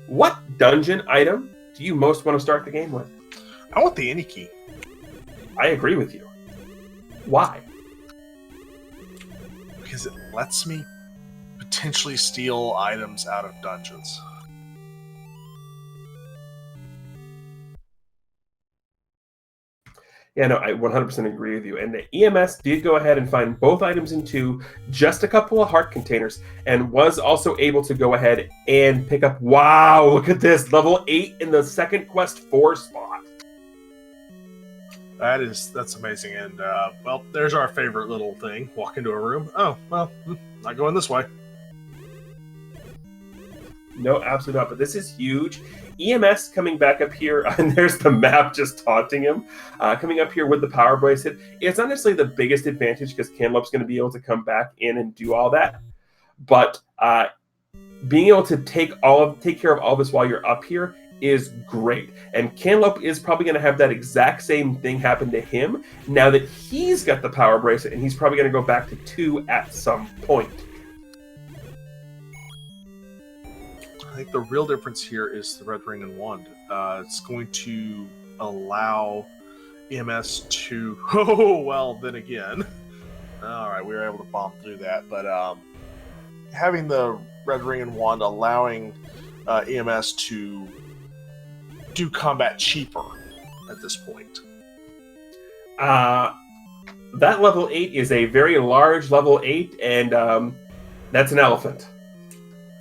What dungeon item do you most want to start the game with? I want the any key. I agree with you. Why? Because it lets me potentially steal items out of dungeons. Yeah, no, I 100% agree with you. And the EMS did go ahead and find both items into just a couple of heart containers and was also able to go ahead and pick up, wow, look at this, level 8 in the second quest 4 spot. That's amazing. And, well, there's our favorite little thing. Walk into a room. Oh, well, not going this way. No, absolutely not. But this is huge. EMS coming back up here, and there's the map just taunting him. Coming up here with the power bracelet. It's not necessarily the biggest advantage because Cantaloupe's going to be able to come back in and do all that. But being able to take care of all this while you're up here is great. And Cantaloupe is probably going to have that exact same thing happen to him now that he's got the power bracelet, and he's probably going to go back to 2 at some point. I think the real difference here is the red ring and wand. It's going to allow EMS to... Oh, well, then again. Alright, we were able to bomb through that. But having the red ring and wand allowing EMS to do combat cheaper at this point. That level 8 is a very large level 8, and that's an elephant.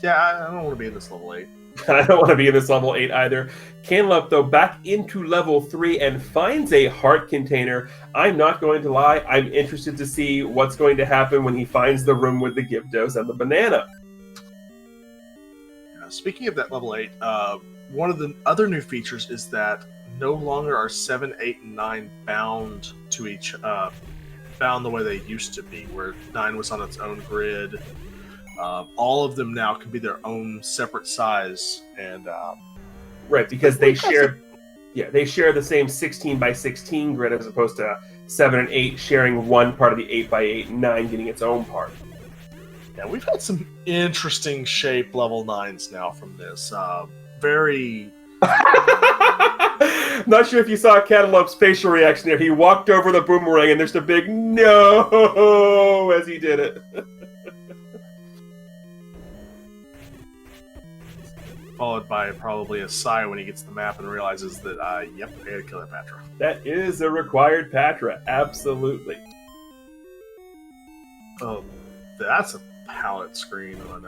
Yeah, I don't want to be in this level 8. I don't want to be in this level 8 either. Cantaloupe, though, back into level 3 and finds a heart container. I'm not going to lie. I'm interested to see what's going to happen when he finds the room with the Gyptos and the banana. Speaking of that level 8, one of the other new features is that no longer are 7, 8, and 9 bound to each, bound the way they used to be, where 9 was on its own grid. All of them now can be their own separate size, and right, because they share the same 16 by 16 grid as opposed to 7 and 8 sharing one part of the 8 by 8 and 9 getting its own part. Yeah, we've had some interesting shape level 9s now from this. Very. Not sure if you saw Cantaloupe's facial reaction there. He walked over the boomerang and there's a big no as he did it. Followed by probably a sigh when he gets the map and realizes that, yep, I gotta kill that Patra. That is a required Patra, absolutely. Oh, that's a palette screen on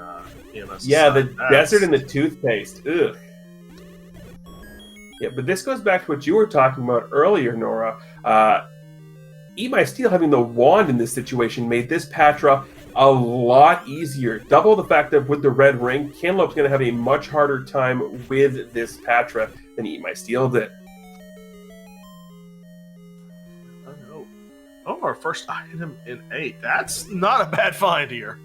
EMS. Yeah, the desert and the toothpaste. Ugh. Yeah, but this goes back to what you were talking about earlier, Nora. eatmysteel having the wand in this situation made this Patra a lot easier. Double the fact that with the red ring, Cantaloupe's going to have a much harder time with this Patra than eatmysteel did. Oh, no. Oh, our first item in 8. That's not a bad find here.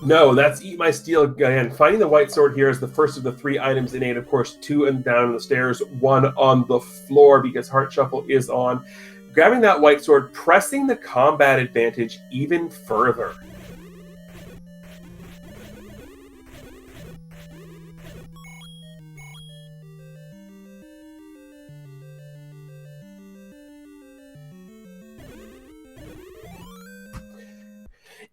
No, that's eatmysteel again. Finding the white sword here is the first of the 3 items in 8. Of course, 2 and down the stairs, 1 on the floor because Heart Shuffle is on. Grabbing that white sword, pressing the combat advantage even further.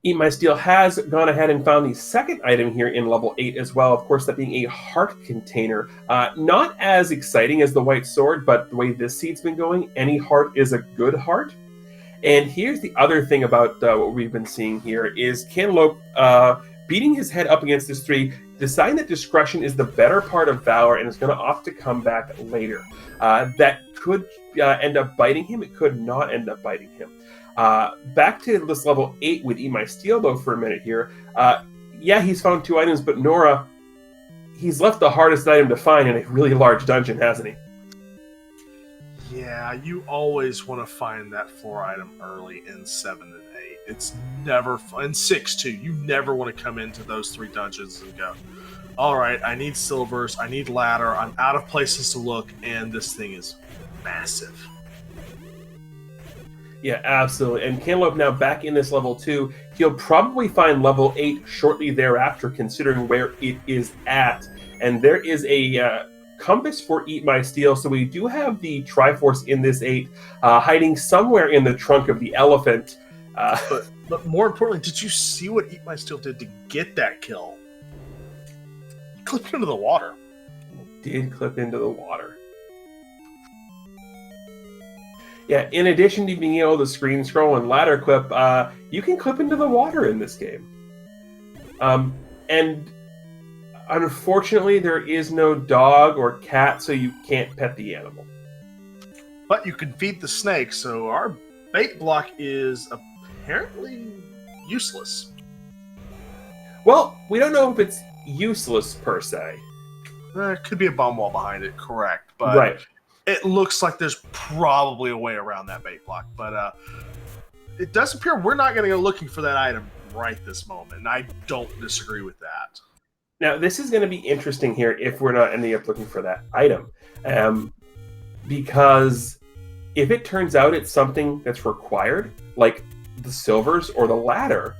eatmysteel has gone ahead and found the second item here in level 8 as well. Of course, that being a heart container. Not as exciting as the white sword, but the way this seed's been going, any heart is a good heart. And here's the other thing about what we've been seeing here is Cantaloupe beating his head up against this 3, deciding that discretion is the better part of valor and is going to opt to come back later. That could end up biting him. It could not end up biting him. Back to this level 8 with eatmysteel, though, for a minute here. Yeah, he's found 2 items, but Nora, he's left the hardest item to find in a really large dungeon, hasn't he? Yeah, you always want to find that floor item early in 7 and 8. It's never fun. In 6, too. You never want to come into those 3 dungeons and go, all right, I need silvers, I need ladder, I'm out of places to look, and this thing is massive. Yeah, absolutely. And Cantaloupe now back in this level 2. He'll probably find level 8 shortly thereafter, considering where it is at. And there is a compass for Eat My Steel, so we do have the Triforce in this 8 hiding somewhere in the trunk of the elephant. But more importantly, did you see what Eat My Steel did to get that kill? He clipped into the water. Did clip into the water. Yeah, in addition to being able to screen scroll and ladder clip, you can clip into the water in this game. And unfortunately, there is no dog or cat, so you can't pet the animal. But you can feed the snake, so our bait block is apparently useless. Well, we don't know if it's useless per se. There could be a bomb wall behind it, correct. But Right. it looks like there's probably a way around that bait block. But it does appear we're not going to go looking for that item right this moment. And I don't disagree with that. Now, this is going to be interesting here if we're not ending up looking for that item. Because if it turns out it's something that's required, like the silvers or the ladder,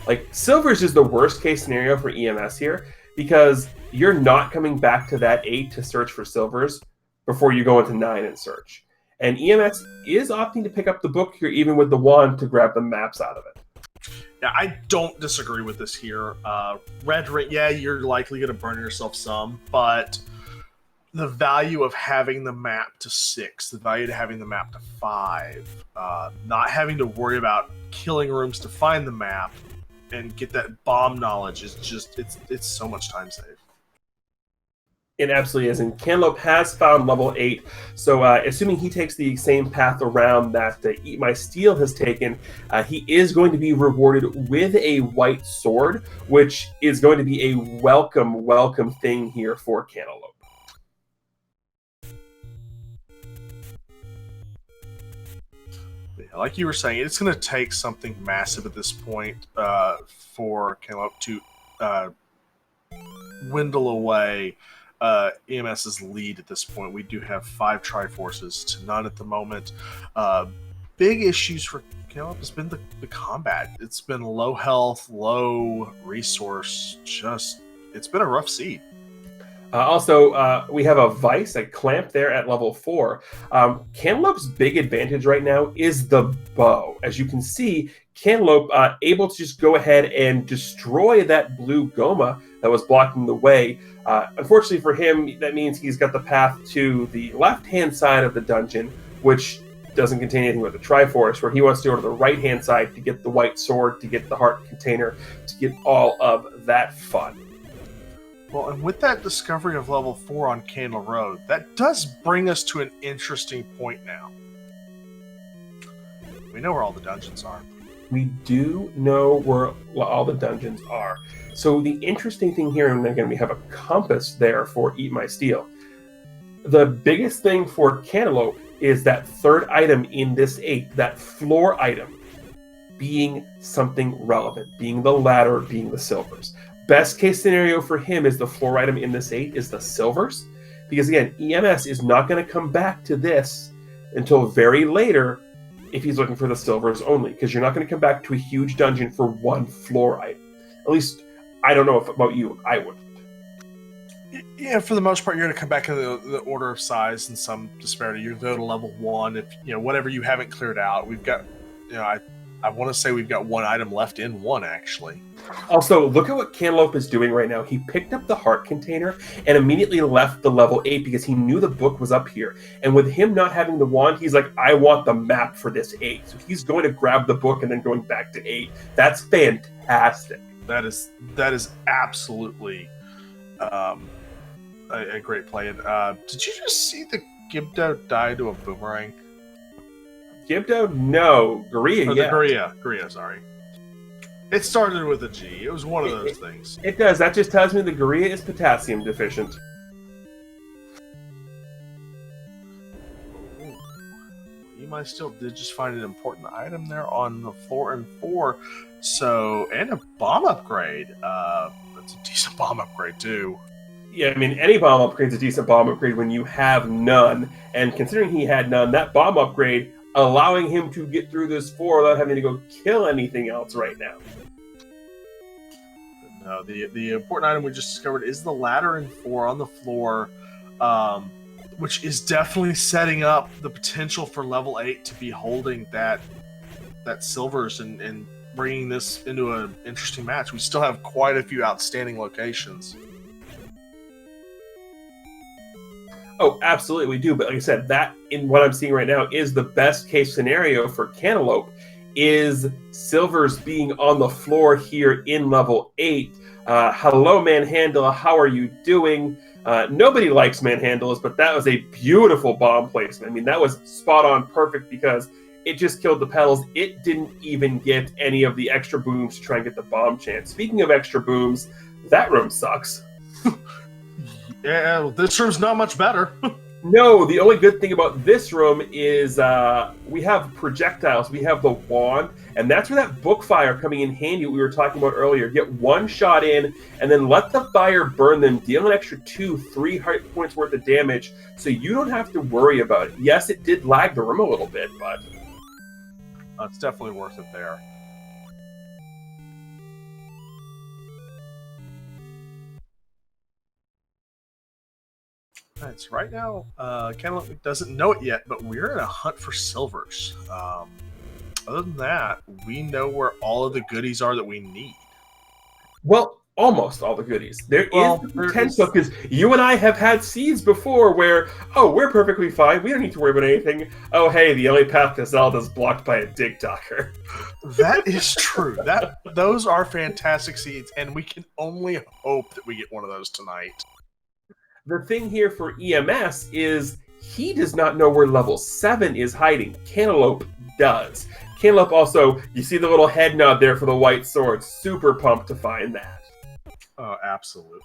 like silvers is the worst case scenario for EMS here, because you're not coming back to that 8 to search for silvers before you go into 9 and search. And EMS is opting to pick up the book here, even with the wand, to grab the maps out of it. Yeah, I don't disagree with this here. Red ring, yeah, you're likely going to burn yourself some, but the value of having the map to 6, the value of having the map to 5, not having to worry about killing rooms to find the map and get that bomb knowledge is just, it's so much time saved. It absolutely is, and Cantaloupeme has found level 8, so assuming he takes the same path around that Eat My Steel has taken, he is going to be rewarded with a white sword, which is going to be a welcome thing here for Cantaloupeme. Yeah, like you were saying, it's going to take something massive at this point for Cantaloupeme to dwindle away EMS's lead at this point. We do have 5 Triforces to none at the moment. Big issues for Cantaloupeme has been the combat. It's been low health, low resource. It's been a rough seed. Also, we have a vice, a clamp there at level 4. Cantaloupe's big advantage right now is the bow. As you can see, Cantaloupe able to just go ahead and destroy that blue Goma that was blocking the way. Unfortunately for him, that means he's got the path to the left-hand side of the dungeon, which doesn't contain anything but the Triforce, where he wants to go to the right-hand side to get the white sword, to get the heart container, to get all of that fun. Well, and with that discovery of level 4 on Candle Road, that does bring us to an interesting point now. We know where all the dungeons are. We do know where all the dungeons are. So the interesting thing here, and again, we have a compass there for Eat My Steel. The biggest thing for Cantaloupeme is that third item in this 8, that floor item, being something relevant, being the ladder, being the silvers. Best case scenario for him is the floor item in this 8 is the silvers, because again, EMS is not going to come back to this until very later if he's looking for the silvers only, because you're not going to come back to a huge dungeon for one floor item. At least, I don't know about you, I wouldn't. Yeah, for the most part, you're going to come back in the order of size and some disparity. You go to level 1 if whatever you haven't cleared out. We've got, I want to say we've got one item left in 1 actually. Also, look at what Cantaloupeme is doing right now. He picked up the heart container and immediately left the level 8 because he knew the book was up here. And with him not having the wand, he's like, I want the map for this 8. So he's going to grab the book and then going back to 8. That's fantastic. That is absolutely a great play. And did you just see the Gibdo die to a boomerang? Gibdo? No. Guria, yeah. Guria, sorry. It started with a G. It was one of those things. It does. That just tells me the Guria is potassium deficient. You might still did just find an important item there on the floor in 4. So, and a bomb upgrade. That's a decent bomb upgrade, too. Yeah, I mean, any bomb upgrade is a decent bomb upgrade when you have none. And considering he had none, that bomb upgrade allowing him to get through this 4 without having to go kill anything else right now. No, the important item we just discovered is the ladder in 4 on the floor, which is definitely setting up the potential for level 8 to be holding that silvers and bringing this into an interesting match. We still have quite a few outstanding locations. Oh, absolutely, we do. But like I said, that in what I'm seeing right now is the best case scenario for Cantaloupe, is silvers being on the floor here in level 8. Hello, Manhandle. How are you doing? Nobody likes Manhandles, but that was a beautiful bomb placement. I mean, that was spot on perfect because it just killed the petals. It didn't even get any of the extra booms to try and get the bomb chance. Speaking of extra booms, that room sucks. Yeah, well, this room's not much better. No, the only good thing about this room is we have projectiles. We have the wand, and that's where that book fire coming in handy we were talking about earlier. Get one shot in, and then let the fire burn them, deal an extra 2-3 heart points worth of damage, so you don't have to worry about it. Yes, it did lag the room a little bit, but it's definitely worth it there. Right, so right now, Cantaloupeme doesn't know it yet, but we're in a hunt for silvers. Other than that, we know where all of the goodies are that we need. Well, almost all the goodies. There is the potential, because you and I have had seeds before where, oh, we're perfectly fine. We don't need to worry about anything. Oh, hey, the only path to Zelda is blocked by a dig talker. That is true. Those are fantastic seeds, and we can only hope that we get one of those tonight. The thing here for EMS is he does not know where level 7 is hiding. Cantaloupe does. Cantaloupe also, you see the little head nod there for the white sword. Super pumped to find that. Oh, absolutely.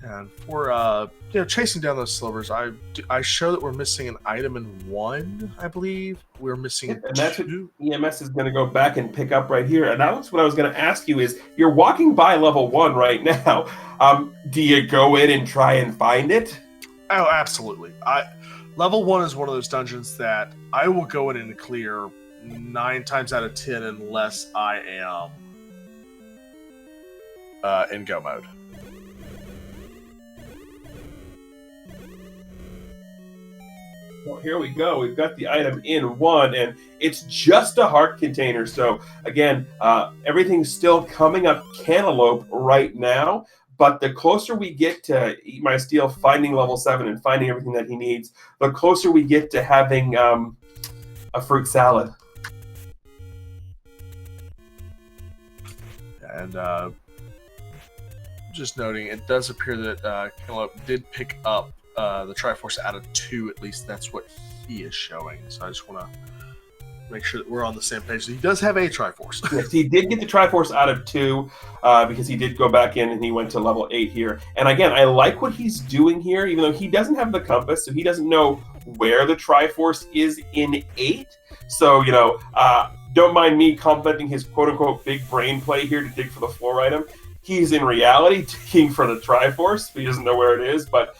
And for chasing down those silvers, I show that we're missing an item in 1, I believe. We're missing and that's 2. what EMS is going to go back and pick up right here. And that was what I was going to ask you is, you're walking by level 1 right now. Do you go in and try and find it? Oh, absolutely. Level 1 is one of those dungeons that I will go in and clear 9 times out of 10 unless I am in go mode. Well, here we go. We've got the item in 1, and it's just a heart container. So, again, everything's still coming up Cantaloupe right now. But the closer we get to eatmysteel finding level 7 and finding everything that he needs, the closer we get to having a fruit salad. And just noting, it does appear that Cantaloupeme did pick up the Triforce out of 2, at least that's what he is showing. So I just want to make sure that we're on the same page. So he does have a Triforce. Yes, he did get the Triforce out of 2 because he did go back in and he went to level 8 here. And again, I like what he's doing here, even though he doesn't have the compass, so he doesn't know where the Triforce is in 8. So, don't mind me complimenting his quote-unquote big brain play here to dig for the floor item. He's in reality digging for the Triforce, but he doesn't know where it is. But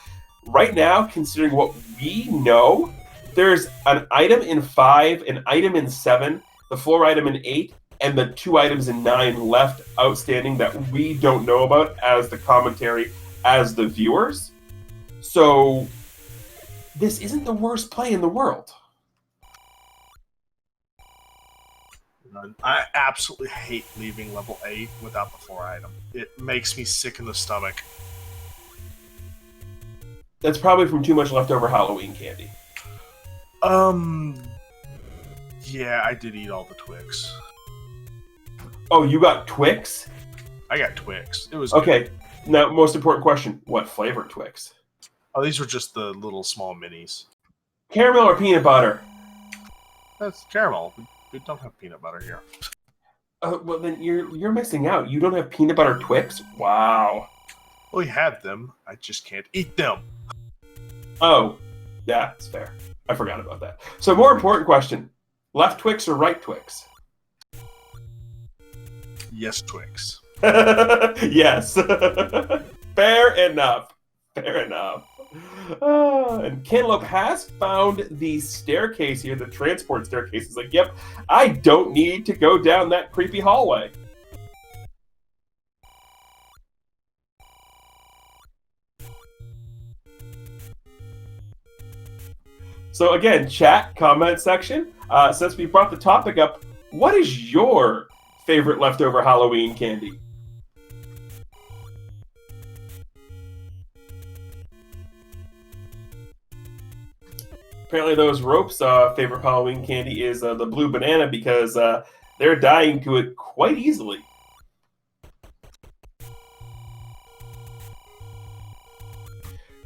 right now, considering what we know, there's an item in 5, an item in 7, the floor item in 8, and the 2 items in 9 left outstanding that we don't know about as the commentary, as the viewers. So this isn't the worst play in the world. I absolutely hate leaving level 8 without the floor item. It makes me sick in the stomach. That's probably from too much leftover Halloween candy. Yeah, I did eat all the Twix. Oh, you got Twix? I got Twix. It was okay. Good. Now, most important question: what flavor Twix? Oh, these were just the little small minis. Caramel or peanut butter? That's caramel. We don't have peanut butter here. Well, then you're missing out. You don't have peanut butter Twix? Wow. We have them. I just can't eat them. Oh, yeah, that's fair. I forgot about that. So, more important question: left Twix or right Twix? Yes, Twix. Yes. Fair enough. Fair enough. And Cantaloupe has found the staircase here, the transport staircase. He's like, yep, I don't need to go down that creepy hallway. So again, chat, comment section. Since we brought the topic up, what is your favorite leftover Halloween candy? Apparently those ropes' favorite Halloween candy is the blue banana because they're dying to it quite easily.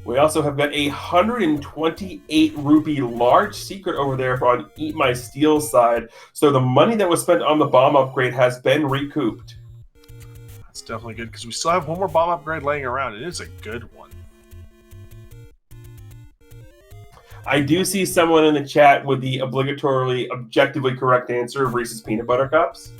We also have got a 128 rupee large secret over there on eatmysteel's side. So the money that was spent on the bomb upgrade has been recouped. That's definitely good because we still have one more bomb upgrade laying around. It is a good one. I do see someone in the chat with the obligatorily, objectively correct answer of Reese's Peanut Butter Cups.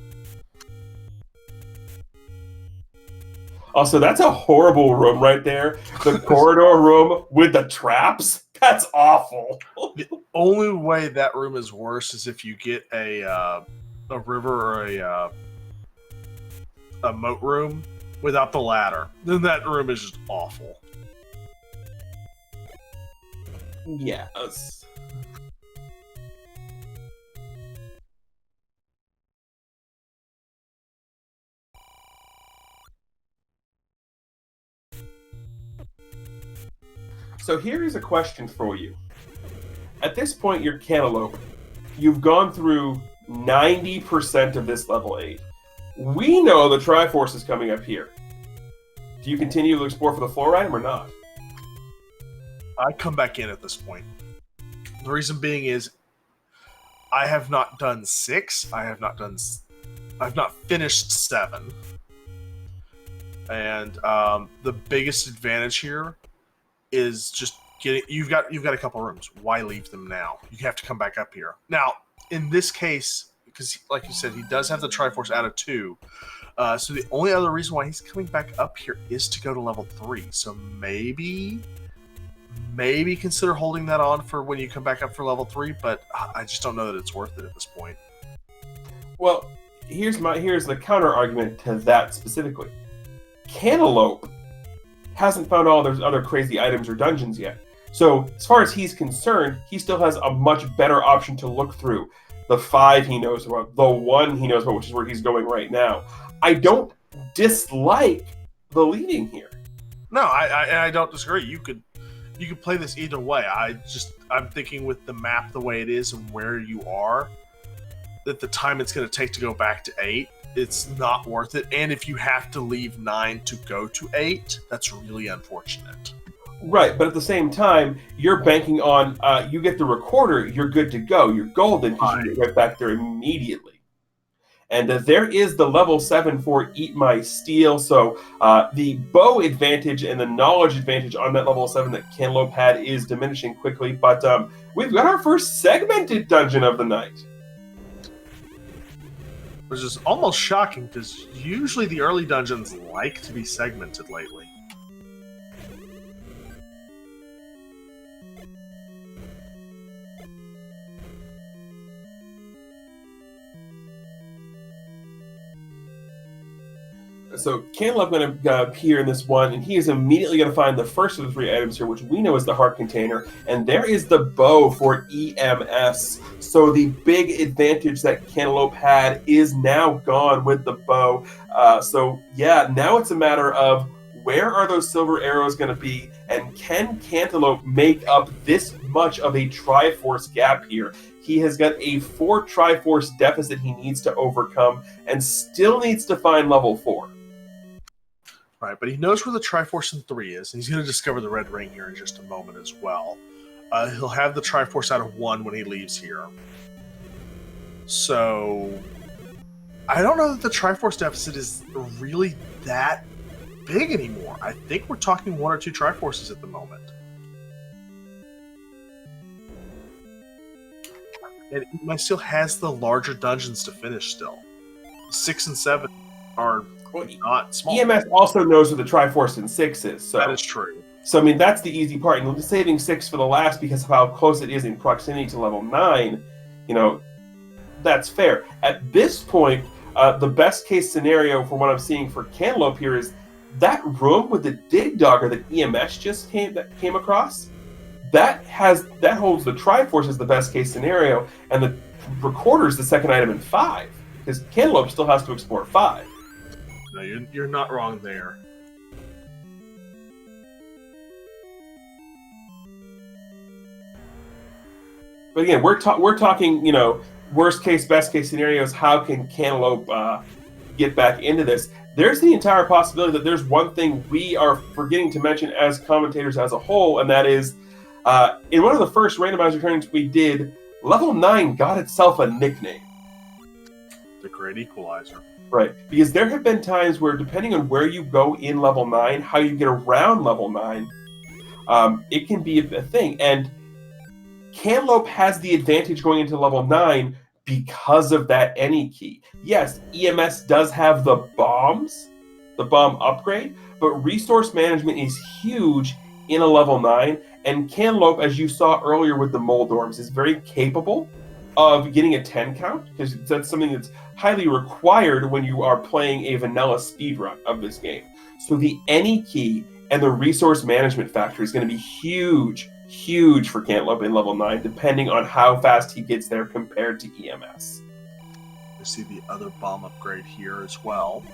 Also, that's a horrible room right there. The corridor room with the traps. That's awful. The only way that room is worse is if you get a river or a moat room without the ladder. Then that room is just awful. Yes. So here's a question for you. At this point, you're Cantaloupe. You've gone through 90% of this level 8. We know the Triforce is coming up here. Do you continue to explore for the floor item or not? I come back in at this point. The reason being is I have not done 6. I've not finished 7. And the biggest advantage here is just getting you've got a couple rooms. Why leave them now? You have to come back up here. Now, in this case, because like you said, he does have the Triforce out of 2. So the only other reason why he's coming back up here is to go to level 3. So maybe consider holding that on for when you come back up for level 3, but I just don't know that it's worth it at this point. Well, here's the counter argument to that specifically. Cantaloupe hasn't found all those other crazy items or dungeons yet. So as far as he's concerned, he still has a much better option to look through. The 5 he knows about, the 1 he knows about, which is where he's going right now. I don't dislike the leading here. No, I don't disagree. You could play this either way. I'm thinking with the map the way it is and where you are, that the time it's going to take to go back to 8, it's not worth it. And if you have to leave 9 to go to 8, that's really unfortunate. Right, but at the same time, you're banking on you get the recorder, you're good to go. You're golden because you get right back there immediately. And there is the level 7 for Eat My Steel. So the bow advantage and the knowledge advantage on that level 7 that Cantaloupe had is diminishing quickly. But we've got our first segmented dungeon of the night. Which is almost shocking because usually the early dungeons like to be segmented lately. So Cantaloupe going to appear in this one, and he is immediately going to find the first of the 3 items here, which we know is the heart container, and there is the bow for EMS. So the big advantage that Cantaloupe had is now gone with the bow. So yeah, now it's a matter of where are those silver arrows going to be, and can Cantaloupe make up this much of a Triforce gap here? He has got a 4 Triforce deficit he needs to overcome, and still needs to find level 4. Right, but he knows where the Triforce in 3 is, and he's going to discover the red ring here in just a moment as well. He'll have the Triforce out of 1 when he leaves here. So, I don't know that the Triforce deficit is really that big anymore. I think we're talking 1 or 2 Triforces at the moment. And he still has the larger dungeons to finish still. 6 and 7 are not small. EMS also knows where the Triforce in 6 is. So. That is true. So, I mean, that's the easy part. And saving 6 for the last because of how close it is in proximity to level 9, you know, that's fair. At this point, the best case scenario for what I'm seeing for Cantaloupe here is that room with the dig dogger that EMS just came across. That holds the Triforce as the best case scenario, and the recorder is the second item in 5 because Cantaloupe still has to explore 5. No, you're not wrong there. But again, we're talking, you know, worst case, best case scenarios. How can Cantaloupe get back into this? There's the entire possibility that there's one thing we are forgetting to mention as commentators as a whole, and that is, in one of the first randomizer tournaments we did, level 9 got itself a nickname. The Great Equalizer. Right, because there have been times where, depending on where you go in level 9, how you get around level 9, it can be a thing. And Cantaloupe has the advantage going into level 9 because of that any key. Yes, EMS does have the bomb upgrade, but resource management is huge in a level 9, and Cantaloupe, as you saw earlier with the Moldorms, is very capable of getting a 10 count, because that's something that's highly required when you are playing a vanilla speedrun of this game. So the any key and the resource management factor is going to be huge for Cantaloupe in level 9, depending on how fast he gets there compared to EMS. You see the other bomb upgrade here as well.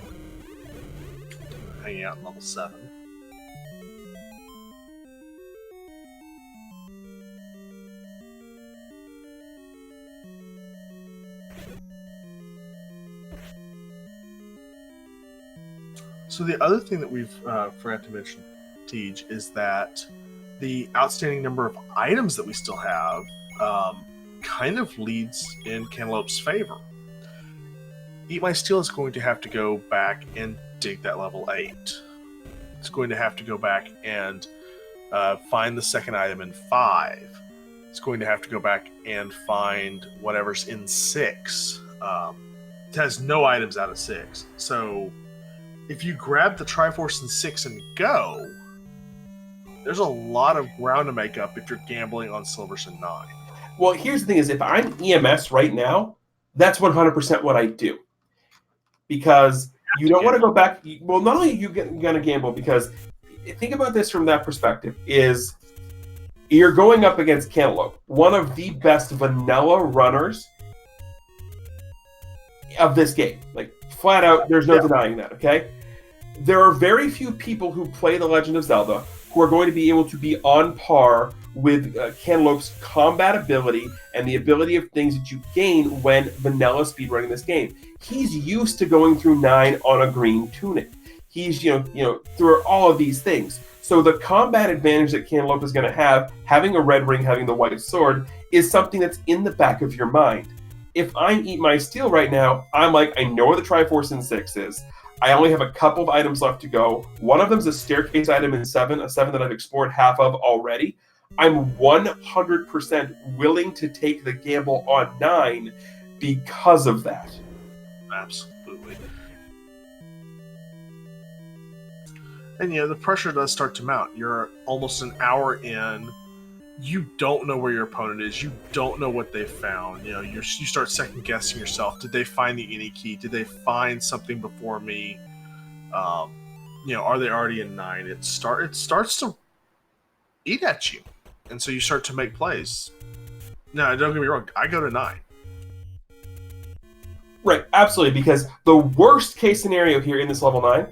Hanging out in level 7. So the other thing that we've forgot to mention, Tej, is that the outstanding number of items that we still have kind of leads in Cantaloupe's favor. Eatmysteel is going to have to go back and dig that level 8. It's going to have to go back and find the second item in 5. It's going to have to go back and find whatever's in 6. It has no items out of 6. So if you grab the Triforce in 6 and go, there's a lot of ground to make up if you're gambling on Silvers in 9. Well, here's the thing: is if I'm EMS right now, that's 100% what I do, because you don't want to go back. Well, not only are you going to gamble, because think about this from that perspective: is you're going up against Cantaloupe, one of the best vanilla runners of this game. Like, flat out, there's no denying that. Okay, there are very few people who play The Legend of Zelda who are going to be able to be on par with Cantaloupe's combat ability and the ability of things that you gain when vanilla speedrunning this game. He's used to going through 9 on a green tunic. He's, through all of these things. So the combat advantage that Cantaloupe is going to have, having a red ring, having the white sword, is something that's in the back of your mind. If I'm Eatmysteel right now, I'm like, I know where the Triforce in 6 is. I only have a couple of items left to go. One of them is a staircase item in 7, a 7 that I've explored half of already. I'm 100% willing to take the gamble on 9 because of that. Absolutely. And the pressure does start to mount. You're almost an hour in. You don't know where your opponent is. You don't know what they found. You start second guessing yourself. Did they find the any key? Did they find something before me? Are they already in 9? It starts to eat at you, and so you start to make plays. No, don't get me wrong. I go to 9. Right, absolutely, because the worst case scenario here in this level 9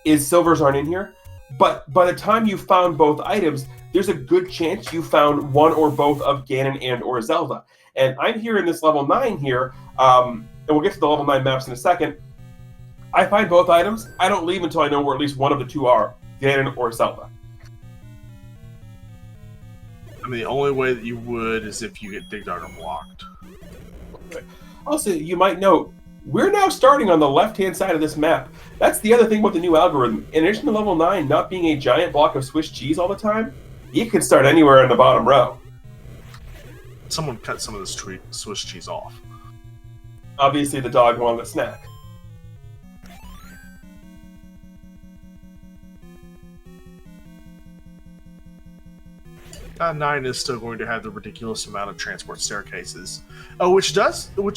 is silvers aren't in here. But by the time you found both items, there's a good chance you found one or both of Ganon and or Zelda. And I'm here in this level 9 here, and we'll get to the level 9 maps in a second. I find both items. I don't leave until I know where at least one of the two are, Ganon or Zelda. I mean, the only way that you would is if you get Dig Dogger blocked. Also, you might note, we're now starting on the left-hand side of this map. That's the other thing about the new algorithm. In addition to level 9 not being a giant block of Swiss cheese all the time, you can start anywhere in the bottom row. Someone cut some of this Swiss cheese off. Obviously, the dog wanted a snack. 9 is still going to have the ridiculous amount of transport staircases. Oh, which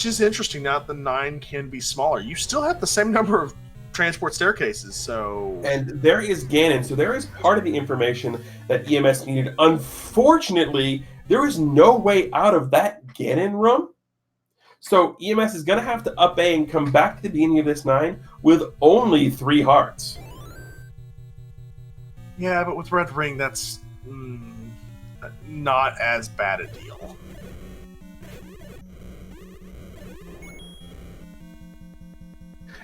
is interesting. Now that the 9 can be smaller, you still have the same number of transport staircases. So, and there is Ganon. So there is part of the information that EMS needed. Unfortunately, there is no way out of that Ganon room. So EMS is going to have to up A and come back to the beginning of this 9 with only 3 hearts. yeah, but with Red Ring, that's not as bad a deal.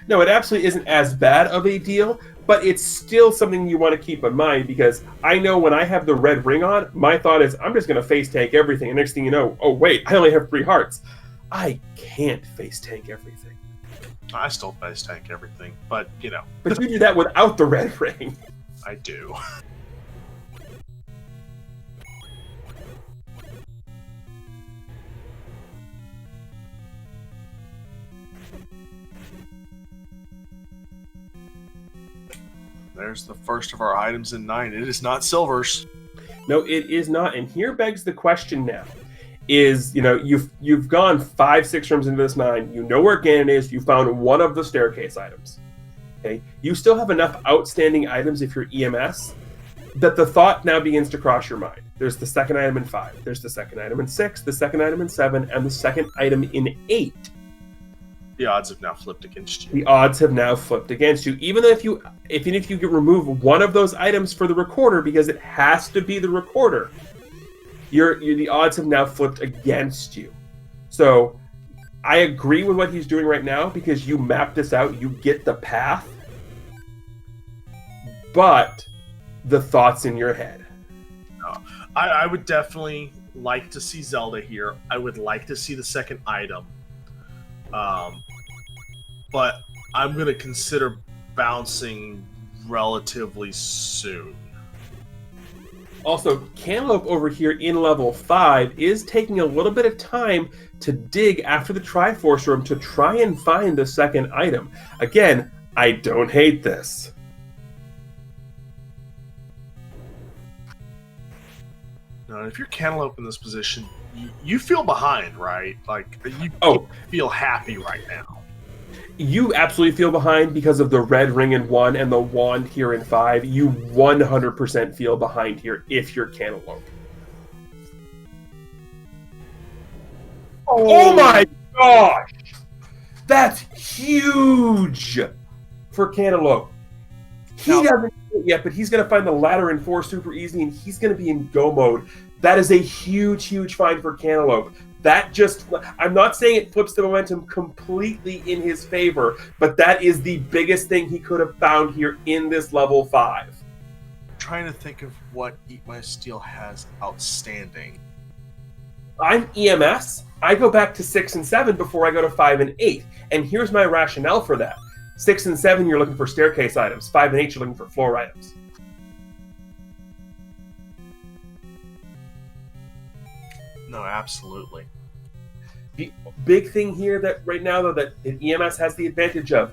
No, it absolutely isn't as bad of a deal, but it's still something you want to keep in mind, because I know when I have the red ring on, my thought is I'm just going to face tank everything. And next thing you know, oh wait, I only have 3 hearts. I can't face tank everything. I still face tank everything, but you know. But you do that without the red ring. I do. There's the first of our items in 9. It is not silvers. No, it is not. And here begs the question now. Is, you've gone 5-6 rooms into this 9. You know where Ganon is. You found one of the staircase items. Okay, you still have enough outstanding items if you're EMS that the thought now begins to cross your mind. There's the second item in 5. There's the second item in 6. The second item in 7, and the second item in 8. The odds have now flipped against you. The odds have now flipped against you. Even if you can remove one of those items for the recorder, because it has to be the recorder, the odds have now flipped against you. So I agree with what he's doing right now, because you map this out, you get the path, but the thoughts in your head. I would definitely like to see Zelda here. I would like to see the second item. But I'm going to consider bouncing relatively soon. Also, Cantaloupe over here in level 5 is taking a little bit of time to dig after the Triforce room to try and find the second item. Again, I don't hate this. Now, if you're Cantaloupe in this position, you feel behind, right? Like, you feel happy right now. You absolutely feel behind because of the red ring in 1 and the wand here in 5. You 100% feel behind here if you're Cantaloupe. Oh my gosh! That's huge for Cantaloupe. He doesn't do it yet, but he's going to find the ladder in 4 super easy, and he's going to be in go mode. That is a huge, huge find for Cantaloupe. I'm not saying it flips the momentum completely in his favor, but that is the biggest thing he could have found here in this level 5. I'm trying to think of what eatmysteel has outstanding. I'm EMS. I go back to 6 and 7 before I go to 5 and 8. And here's my rationale for that. 6 and 7, you're looking for staircase items. 5 and 8, you're looking for floor items. No, absolutely. The big thing here that right now, though, that EMS has the advantage of,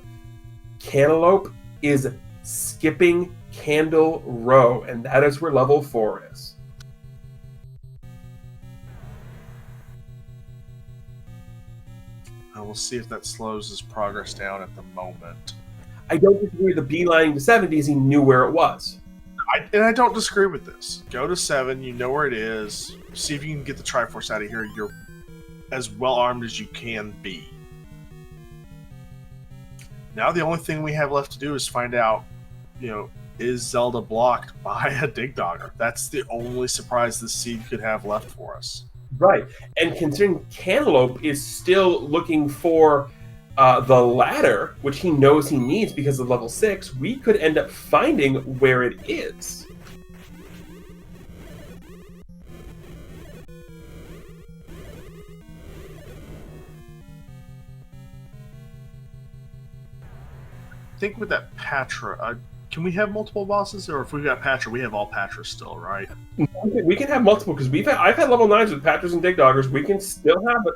Cantaloupe is skipping Candle Row, and that is where level 4 is. I will see if that slows his progress down at the moment. I don't disagree with the beelining to 70s. He knew where it was. I don't disagree with this. Go to 7, you know where it is. See if you can get the Triforce out of here. You're as well armed as you can be. Now the only thing we have left to do is find out, is Zelda blocked by a Dig Dogger? That's the only surprise this seed could have left for us. Right. And considering Cantaloupe is still looking for the ladder, which he knows he needs because of level 6, we could end up finding where it is. I think with that Patra, can we have multiple bosses? Or if we've got Patra, we have all Patras still, right? We can have multiple, because I've had level 9s with Patras and Dig Doggers. We can still have it.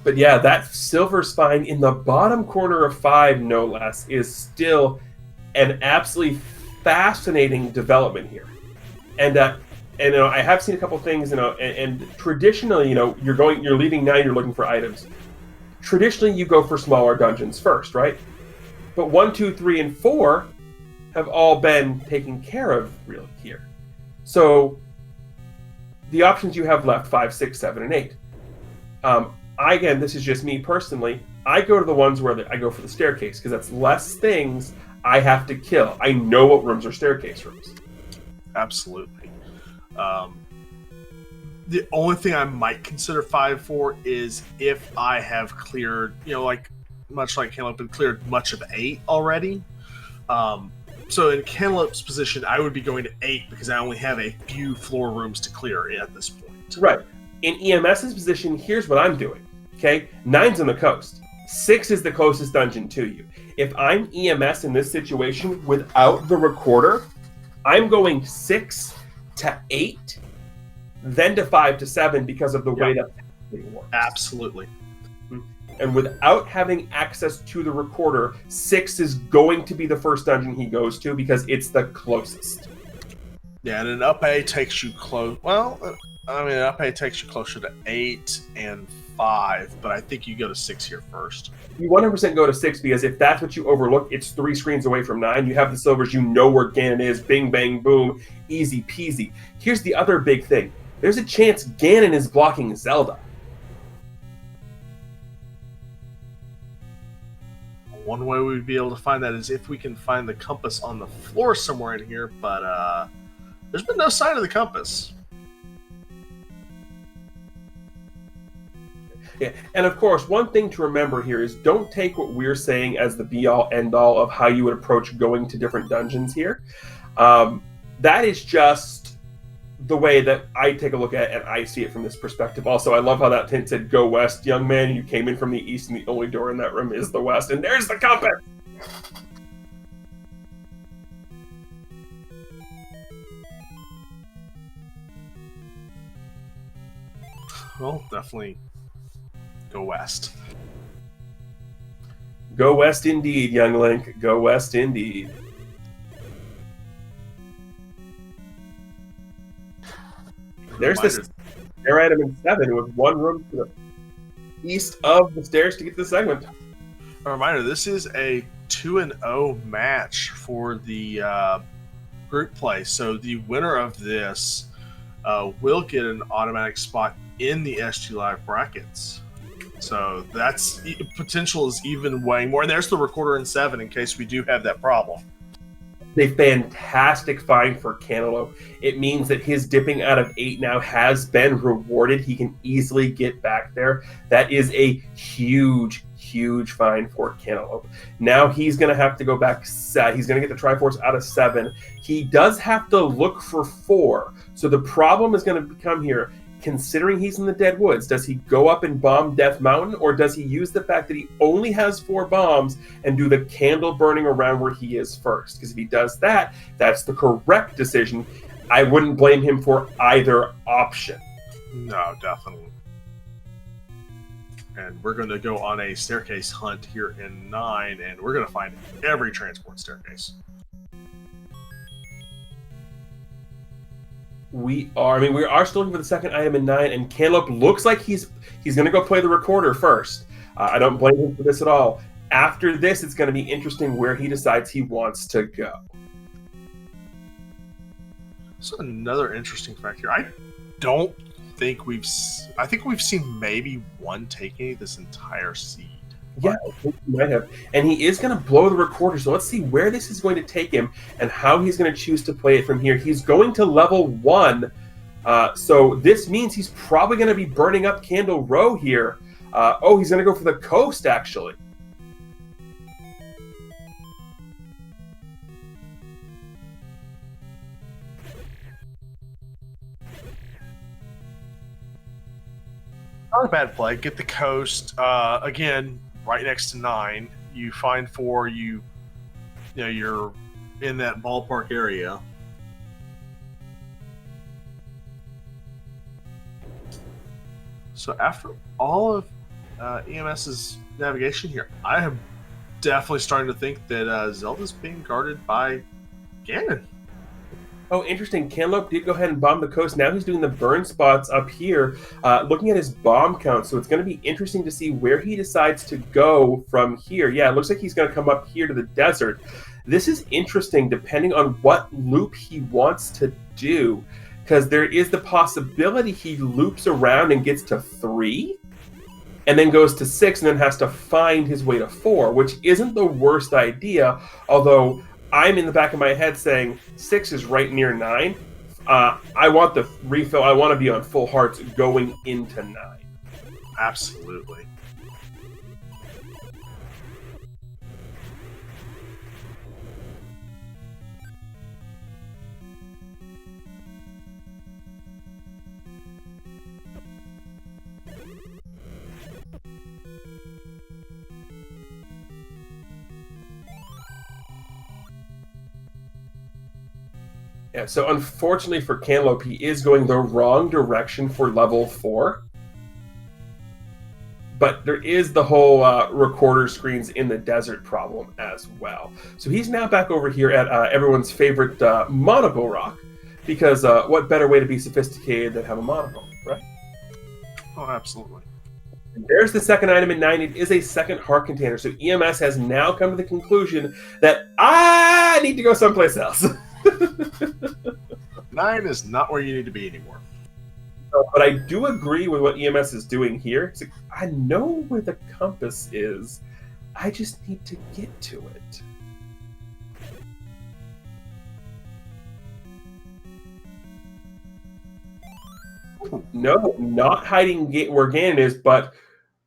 But yeah, that silver spine in the bottom corner of 5, no less, is still an absolutely fascinating development here. And I have seen a couple things, and traditionally, you're leaving now, you're looking for items. Traditionally, you go for smaller dungeons first, right? But 1, 2, 3, and 4 have all been taken care of really here. So the options you have left, 5, 6, 7, and 8. Again, this is just me personally. I go to the ones where I go for the staircase because that's less things I have to kill. I know what rooms are staircase rooms. Absolutely. The only thing I might consider 5 for is if I have cleared, much like Cantaloupeme cleared much of 8 already. So in Cantaloupe's position, I would be going to 8 because I only have a few floor rooms to clear at this point. Right. In EMS's position, here's what I'm doing. Okay, 9's on the coast. 6 is the closest dungeon to you. If I'm EMS in this situation without the recorder, I'm going 6 to 8, then to 5 to 7 because of the way that thing works. Absolutely. And without having access to the recorder, 6 is going to be the first dungeon he goes to because it's the closest. Yeah, and an up A takes you close. Well, an up A takes you closer to 8 and 5, but I think you go to 6 here first. You 100% go to 6 because if that's what you overlook, it's 3 screens away from 9. You have the silvers, you know where Ganon is. Bing, bang, boom. Easy peasy. Here's the other big thing. There's a chance Ganon is blocking Zelda. One way we'd be able to find that is if we can find the compass on the floor somewhere in here, but there's been no sign of the compass. Yeah, and of course, one thing to remember here is don't take what we're saying as the be-all, end-all of how you would approach going to different dungeons here. That is just the way that I take a look at it, and I see it from this perspective. Also, I love how that tint said, "Go west, young man. You came in from the east, and the only door in that room is the west." And there's the compass! Well, definitely go west. Go west indeed, young Link. Go west indeed. There's this stair item in 7 with 1 room to the east of the stairs to get to the segment. A reminder, this is a 2-0 match for the group play. So the winner of this will get an automatic spot in the SG Live brackets. So that's potential is even weighing more. And there's the recorder in 7 in case we do have that problem. A fantastic find for Cantaloupe. It means that his dipping out of 8 now has been rewarded. He can easily get back there. That is a huge, huge find for Cantaloupe. Now he's going to have to go back. He's going to get the Triforce out of 7. He does have to look for 4. So the problem is going to become here, considering he's in the Dead Woods, does he go up and bomb Death Mountain, or does he use the fact that he only has 4 bombs and do the candle burning around where he is first? Because if he does that, that's the correct decision. I wouldn't blame him for either option. No, definitely. And we're going to go on a staircase hunt here in 9, and we're going to find every transport staircase. We are still looking for the second item in 9, and Cantaloupe looks like he's going to go play the recorder first. I don't blame him for this at all. After this, it's going to be interesting where he decides he wants to go. So another interesting fact here. I think we've seen maybe 1 taking this entire seed. Yeah, I think he might have. And he is going to blow the recorder, so let's see where this is going to take him and how he's going to choose to play it from here. He's going to level 1, so this means he's probably going to be burning up Candle Row here. He's going to go for the coast, actually. Not a bad play. Get the coast. Again, right next to 9. You find 4. You're in that ballpark area. So after all of EMS's navigation here. I am definitely starting to think that Zelda's being guarded by Ganon. Oh, interesting. Cantalope did go ahead and bomb the coast. Now he's doing the burn spots up here, looking at his bomb count. So it's going to be interesting to see where he decides to go from here. Yeah, it looks like he's going to come up here to the desert. This is interesting depending on what loop he wants to do, because there is the possibility he loops around and gets to 3 and then goes to 6 and then has to find his way to 4, which isn't the worst idea, although I'm in the back of my head saying 6 is right near 9. I want the refill. I want to be on full hearts going into 9. Absolutely. Yeah, so unfortunately for Cantalope, he is going the wrong direction for level 4. But there is the whole recorder screens in the desert problem as well. So he's now back over here at everyone's favorite monocle rock, because what better way to be sophisticated than have a monocle, right? Oh, absolutely. And there's the second item in 9. It is a second heart container. So EMS has now come to the conclusion that I need to go someplace else. 9 is not where you need to be anymore. But I do agree with what EMS is doing here. It's like, I know where the compass is. I just need to get to it. No, not hiding where Ganon is, but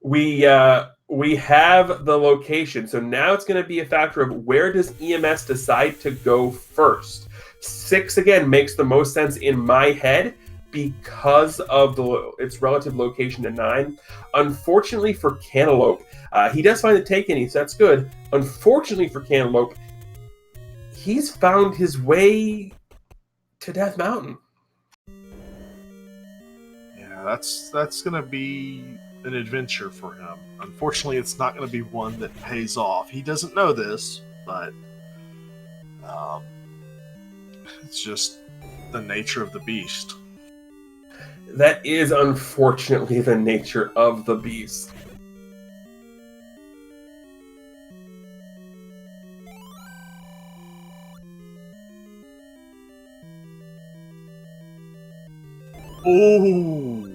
we have the location. So now it's going to be a factor of where does EMS decide to go first. 6, again, makes the most sense in my head because of its relative location to 9. Unfortunately for Cantalope, he does find the Takeany, so that's good. Unfortunately for Cantalope, he's found his way to Death Mountain. Yeah, that's going to be an adventure for him. Unfortunately, it's not going to be one that pays off. He doesn't know this, but it's just the nature of the beast. That is unfortunately the nature of the beast. Oh!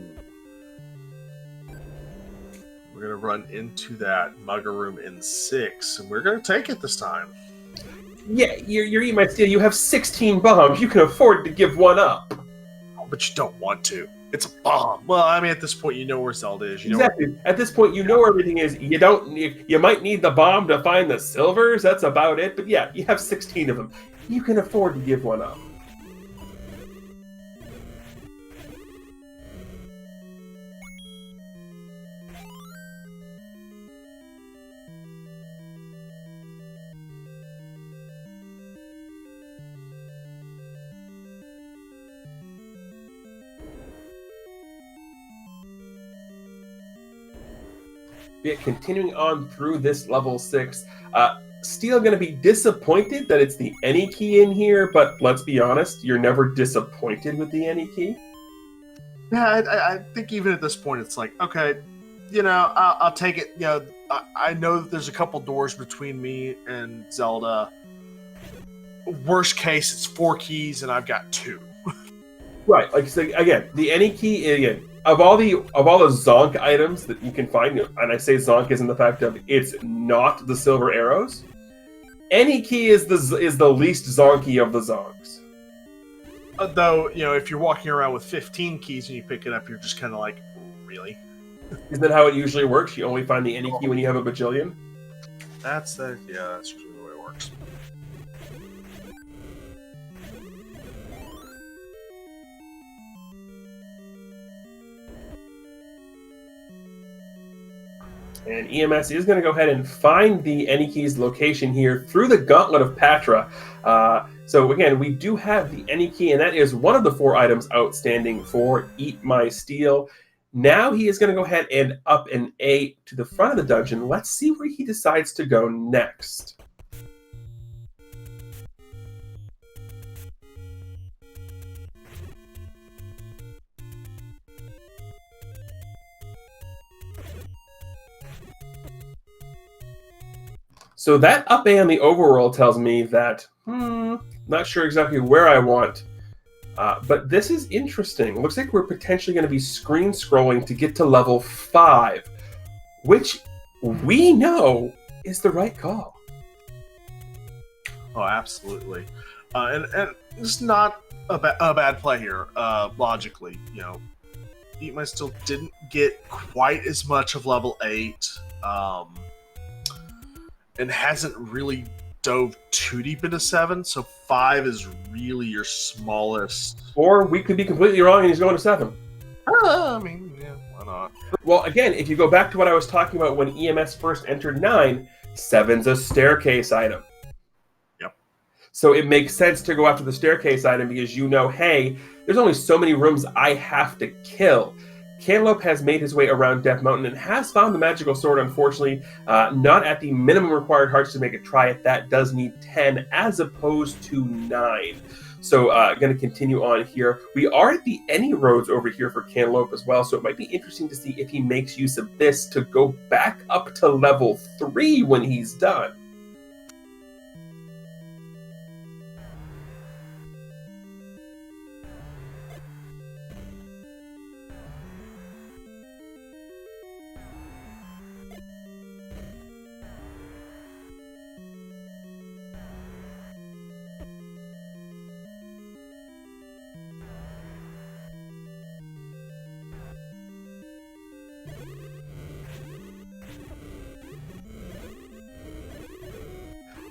We're going to run into that mugger room in 6, and we're going to take it this time. Yeah, you're eatmysteel. You have 16 bombs. You can afford to give one up. Oh, but you don't want to. It's a bomb. Well, I mean, at this point, you know where Zelda is. You exactly. Know at this point, you know where everything is. You don't. You might need the bomb to find the silvers. That's about it. But yeah, you have 16 of them. You can afford to give one up. Yeah, continuing on through this level 6, Steel going to be disappointed that it's the any key in here, but let's be honest, you're never disappointed with the any key. Yeah, I think even at this point, it's like, okay, you know, I'll take it. You know, I know that there's a couple doors between me and Zelda. Worst case, it's 4 keys, and I've got 2. Right, like so again, the any key again. Of all the Zonk items that you can find, and I say Zonk isn't the fact of it's not the silver arrows. Any key is the least Zonky of the Zonks. Though, you know, if you're walking around with 15 keys and you pick it up, you're just kind of like, really? Isn't that how it usually works? You only find the any key when you have a bajillion? That's usually the way it works. And EMS is going to go ahead and find the any key's location here through the Gauntlet of Patra. So again, we do have the any key, and that is one of the 4 items outstanding for eatmysteel. Now he is going to go ahead and up an A to the front of the dungeon. Let's see where he decides to go next. So that up A on the overworld tells me that, not sure exactly where I want. But this is interesting. Looks like we're potentially going to be screen scrolling to get to level 5, which we know is the right call. Oh, absolutely. And it's not a bad play here, logically. You know, eatmysteel didn't get quite as much of level 8, and hasn't really dove too deep into 7, so 5 is really your smallest. Or we could be completely wrong and he's going to 7. I mean, yeah, why not? Well, again, if you go back to what I was talking about when EMS first entered 9, 7's a staircase item. Yep. So it makes sense to go after the staircase item because you know, hey, there's only so many rooms I have to kill. Cantaloupe has made his way around Death Mountain and has found the magical sword, unfortunately, not at the minimum required hearts to make it try it. That does need 10 as opposed to 9. So going to continue on here. We are at the any roads over here for Cantaloupe as well, so it might be interesting to see if he makes use of this to go back up to level 3 when he's done.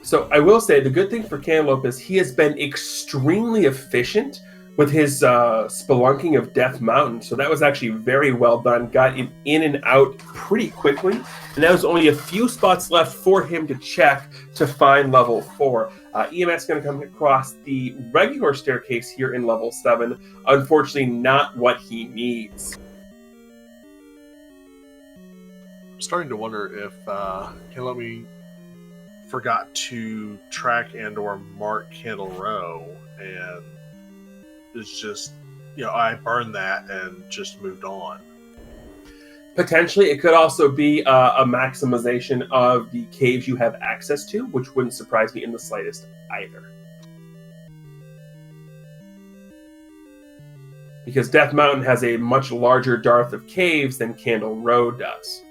So I will say the good thing for Cantaloupe is he has been extremely efficient with his spelunking of Death Mountain. So that was actually very well done. Got him in and out pretty quickly. And there was only a few spots left for him to check to find level 4. EMS is going to come across the regular staircase here in level 7. Unfortunately, not what he needs. I'm starting to wonder if Cantaloupeme forgot to track and or mark Candle Row and it's just, you know, I burned that and just moved on. Potentially, it could also be a maximization of the caves you have access to, which wouldn't surprise me in the slightest either. Because Death Mountain has a much larger dearth of caves than Candle Row does.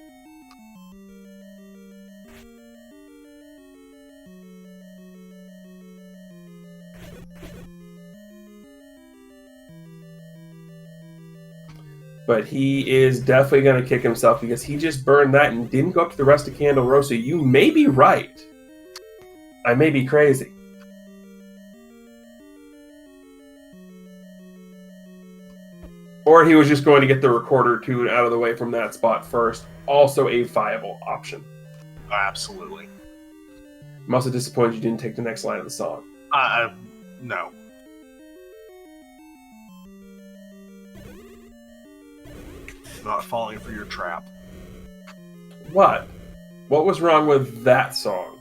But he is definitely going to kick himself because he just burned that and didn't go up to the rest of Candle Row. So you may be right. I may be crazy. Or he was just going to get the recorder tune out of the way from that spot first. Also a viable option. Absolutely. I'm also disappointed you didn't take the next line of the song. No. Not falling for your trap. What? What was wrong with that song?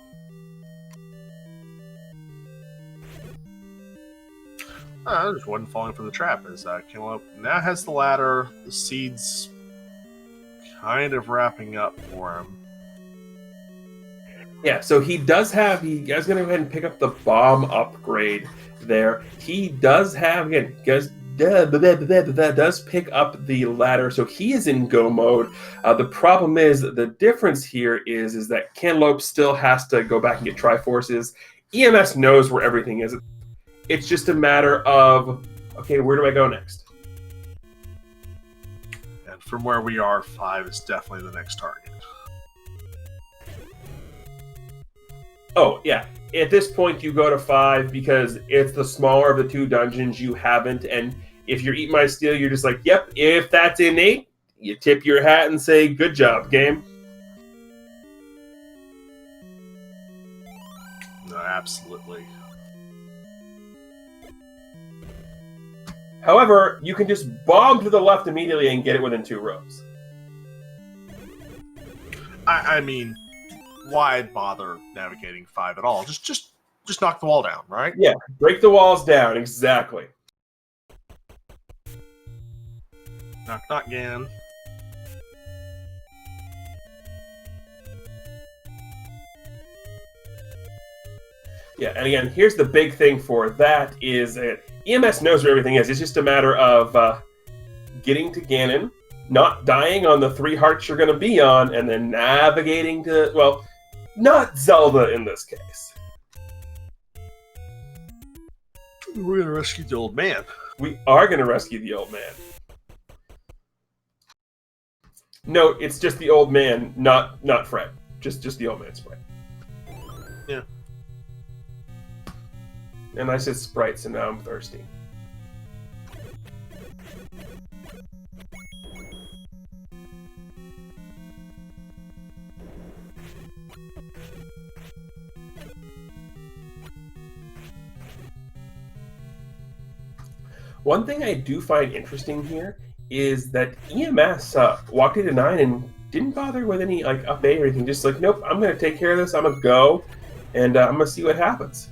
I just wasn't falling for the trap. As Cantaloupe now has the ladder, the seeds kind of wrapping up for him. Yeah, so he does have, he is going to go ahead and pick up the bomb upgrade there. He does have, again, does pick up the ladder, so he is in go mode. The problem is, the difference here is that Cantaloupe still has to go back and get Triforces. EMS knows where everything is. It's just a matter of, okay, where do I go next? And from where we are, 5 is definitely the next target. Oh, yeah. At this point, you go to 5 because it's the smaller of the two dungeons you haven't, and if you're eatmysteel, you're just like, yep, if that's innate, you tip your hat and say, good job, game. No, absolutely. However, you can just bomb to the left immediately and get it within 2 rows. I mean, why bother navigating 5 at all? Just knock the wall down, right? Yeah, break the walls down, exactly. Knock, knock again. Yeah, and again, here's the big thing for that is EMS knows where everything is. It's just a matter of getting to Ganon, not dying on the 3 hearts you're going to be on, and then navigating to, well, not Zelda in this case. We're going to rescue the old man. We are going to rescue the old man. No, it's just the old man, not Fred. Just the old man Sprite. Yeah. And I said Sprite, so now I'm thirsty. One thing I do find interesting here is that EMS walked into 9 and didn't bother with any like up A or anything. Just like, nope, I'm going to take care of this. I'm going to go, and I'm going to see what happens.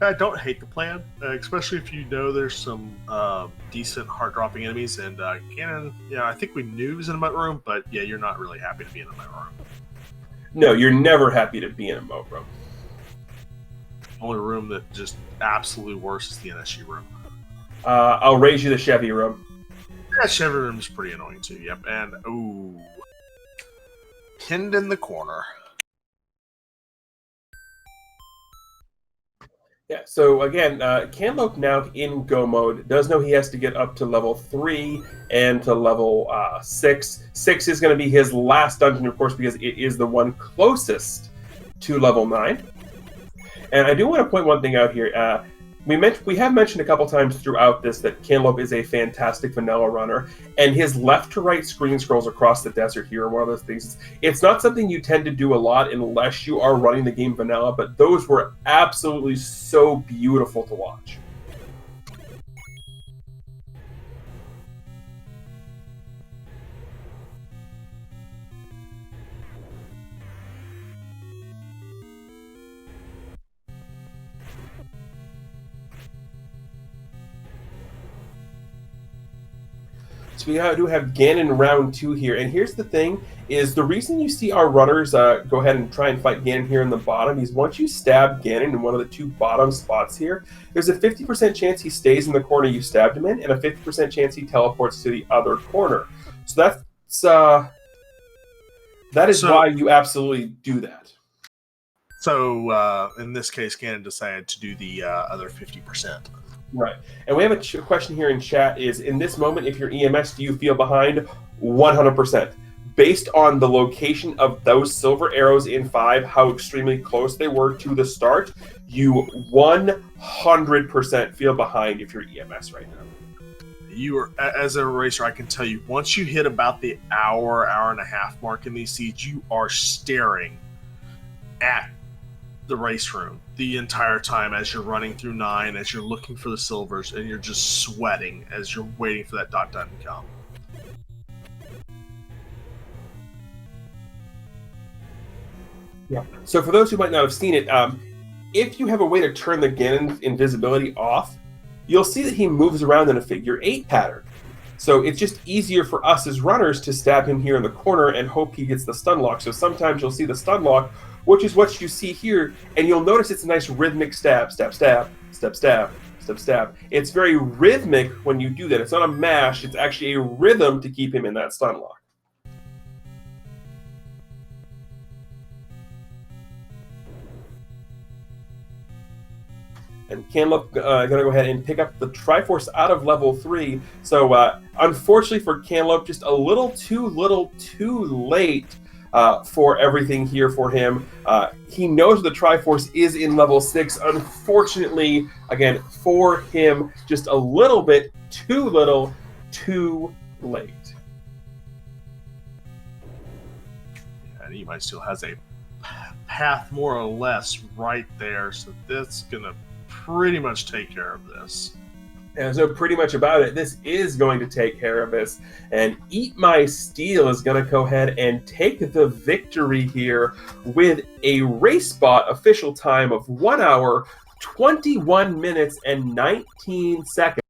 I don't hate the plan, especially if you know there's some decent hard-dropping enemies. And Ganon, yeah, I think we knew he was in a moat room, but yeah, you're not really happy to be in a moat room. No, you're never happy to be in a moat room. The only room that just absolutely worse is the NSU room. I'll raise you the Chevy room. Yeah, Chevy room is pretty annoying too. Yep, and ooh, pinned in the corner. Yeah, so again, Cantaloupeme now in go mode does know he has to get up to level 3 and to level 6. 6 is going to be his last dungeon, of course, because it is the one closest to level 9. And I do want to point one thing out here. We have mentioned a couple times throughout this that Cantaloupeme is a fantastic vanilla runner, and his left to right screen scrolls across the desert here are one of those things. It's not something you tend to do a lot unless you are running the game vanilla, but those were absolutely so beautiful to watch. So we do have Ganon round 2 here, and here's the thing, is the reason you see our runners go ahead and try and fight Ganon here in the bottom is once you stab Ganon in one of the 2 bottom spots here, there's a 50% chance he stays in the corner you stabbed him in, and a 50% chance he teleports to the other corner. So that is why you absolutely do that. So in this case, Ganon decided to do the other 50%. Right. And we have a question here in chat is, in this moment, if you're EMS, do you feel behind? 100%. Based on the location of those silver arrows in 5, how extremely close they were to the start, you 100% feel behind if you're EMS right now. You are, as a racer, I can tell you, once you hit about the hour and a half mark in these seeds, you are staring at the race room the entire time as you're running through 9, as you're looking for the silvers, and you're just sweating as you're waiting for that dot to come. Yeah. So for those who might not have seen it, if you have a way to turn the Ganon's invisibility off, you'll see that he moves around in a figure 8 pattern. So it's just easier for us as runners to stab him here in the corner and hope he gets the stun lock. So sometimes you'll see the stun lock, which is what you see here, and you'll notice it's a nice rhythmic stab, stab, stab, stab, stab, stab, stab. It's very rhythmic when you do that. It's not a mash, it's actually a rhythm to keep him in that stun lock. And Cantaloupeme going to go ahead and pick up the Triforce out of level 3. So unfortunately for Cantaloupeme, just a little too late for everything here for him. He knows the Triforce is in level 6. Unfortunately, again, for him, just a little bit too little, too late. And he might still has a path more or less right there, so that's going to pretty much take care of this. And so pretty much about it, this is going to take care of this. And eatmysteel is going to go ahead and take the victory here with a race spot official time of 1 hour, 21 minutes, and 19 seconds.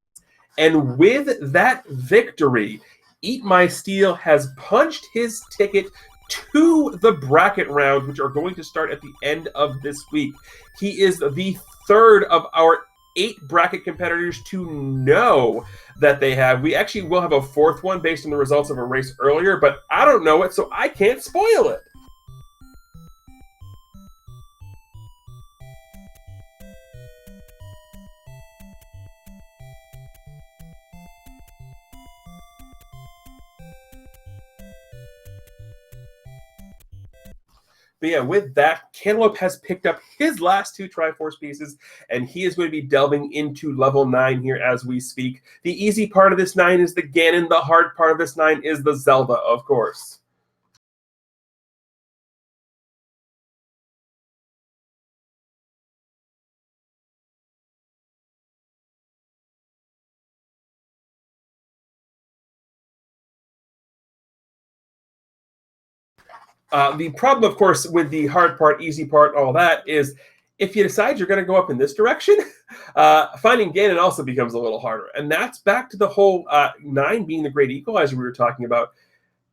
And with that victory, eatmysteel has punched his ticket to the bracket rounds, which are going to start at the end of this week. He is the third of our 8 bracket competitors to know that they have. We actually will have a fourth one based on the results of a race earlier, but I don't know it, so I can't spoil it. But yeah, with that, Cantaloupe has picked up his last 2 Triforce pieces, and he is going to be delving into level 9 here as we speak. The easy part of this 9 is the Ganon. The hard part of this 9 is the Zelda, of course. The problem, of course, with the hard part, easy part, all that is if you decide you're going to go up in this direction, finding Ganon also becomes a little harder. And that's back to the whole 9 being the great equalizer we were talking about.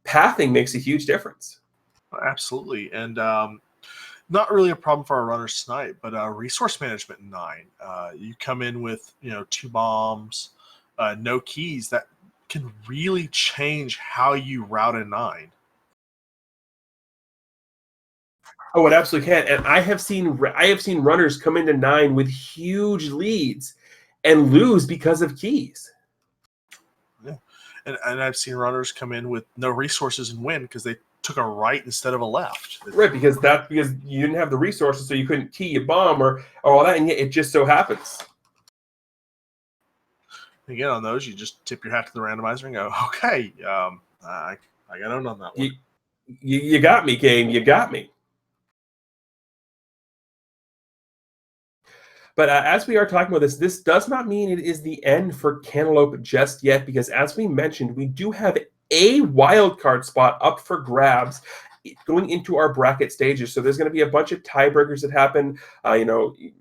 Pathing makes a huge difference. Absolutely. And not really a problem for our runners tonight, but resource management in 9. You come in with 2 bombs, no keys. That can really change how you route a 9. Oh, it absolutely can. And I have seen runners come into 9 with huge leads and lose because of keys. Yeah. And I've seen runners come in with no resources and win because they took a right instead of a left. Right, because you didn't have the resources, so you couldn't key a bomb or all that, and yet it just so happens. Again, on those, you just tip your hat to the randomizer and go, okay, I got owned on that one. You got me, game. You got me. But as we are talking about this does not mean it is the end for Cantaloupe just yet, because as we mentioned, we do have a wildcard spot up for grabs going into our bracket stages. So there's going to be a bunch of tiebreakers that happen,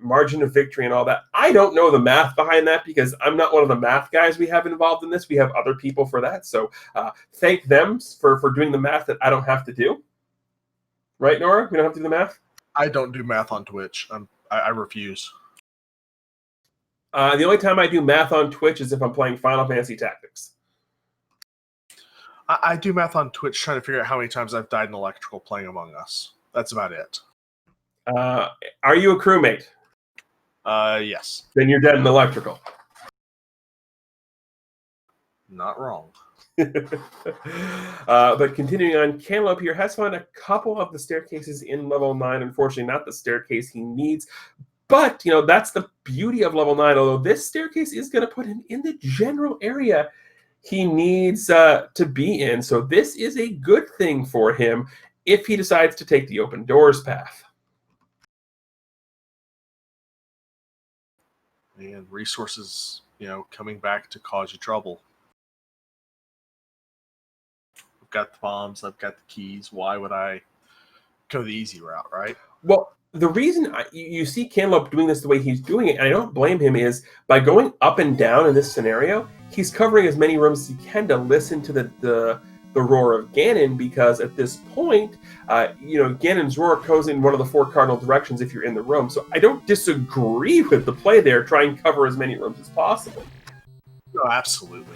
margin of victory and all that. I don't know the math behind that because I'm not one of the math guys we have involved in this. We have other people for that. So thank them for doing the math that I don't have to do. Right, Nora? We don't have to do the math? I don't do math on Twitch. I refuse. The only time I do math on Twitch is if I'm playing Final Fantasy Tactics. I do math on Twitch trying to figure out how many times I've died in electrical playing Among Us. That's about it. Are you a crewmate? Yes. Then you're dead in electrical. Not wrong. But continuing on, Cantaloupe here has found a couple of the staircases in level 9. Unfortunately, not the staircase he needs. But, that's the beauty of level 9, although this staircase is going to put him in the general area he needs to be in. So this is a good thing for him if he decides to take the open doors path. And resources, coming back to cause you trouble. I've got the bombs, I've got the keys. Why would I go the easy route, right? Well, the reason you see Cantaloupe doing this the way he's doing it, and I don't blame him, is by going up and down in this scenario, he's covering as many rooms as he can to listen to the roar of Ganon, because at this point, Ganon's roar goes in one of the 4 cardinal directions if you're in the room. So I don't disagree with the play there. Try and cover as many rooms as possible. No, absolutely.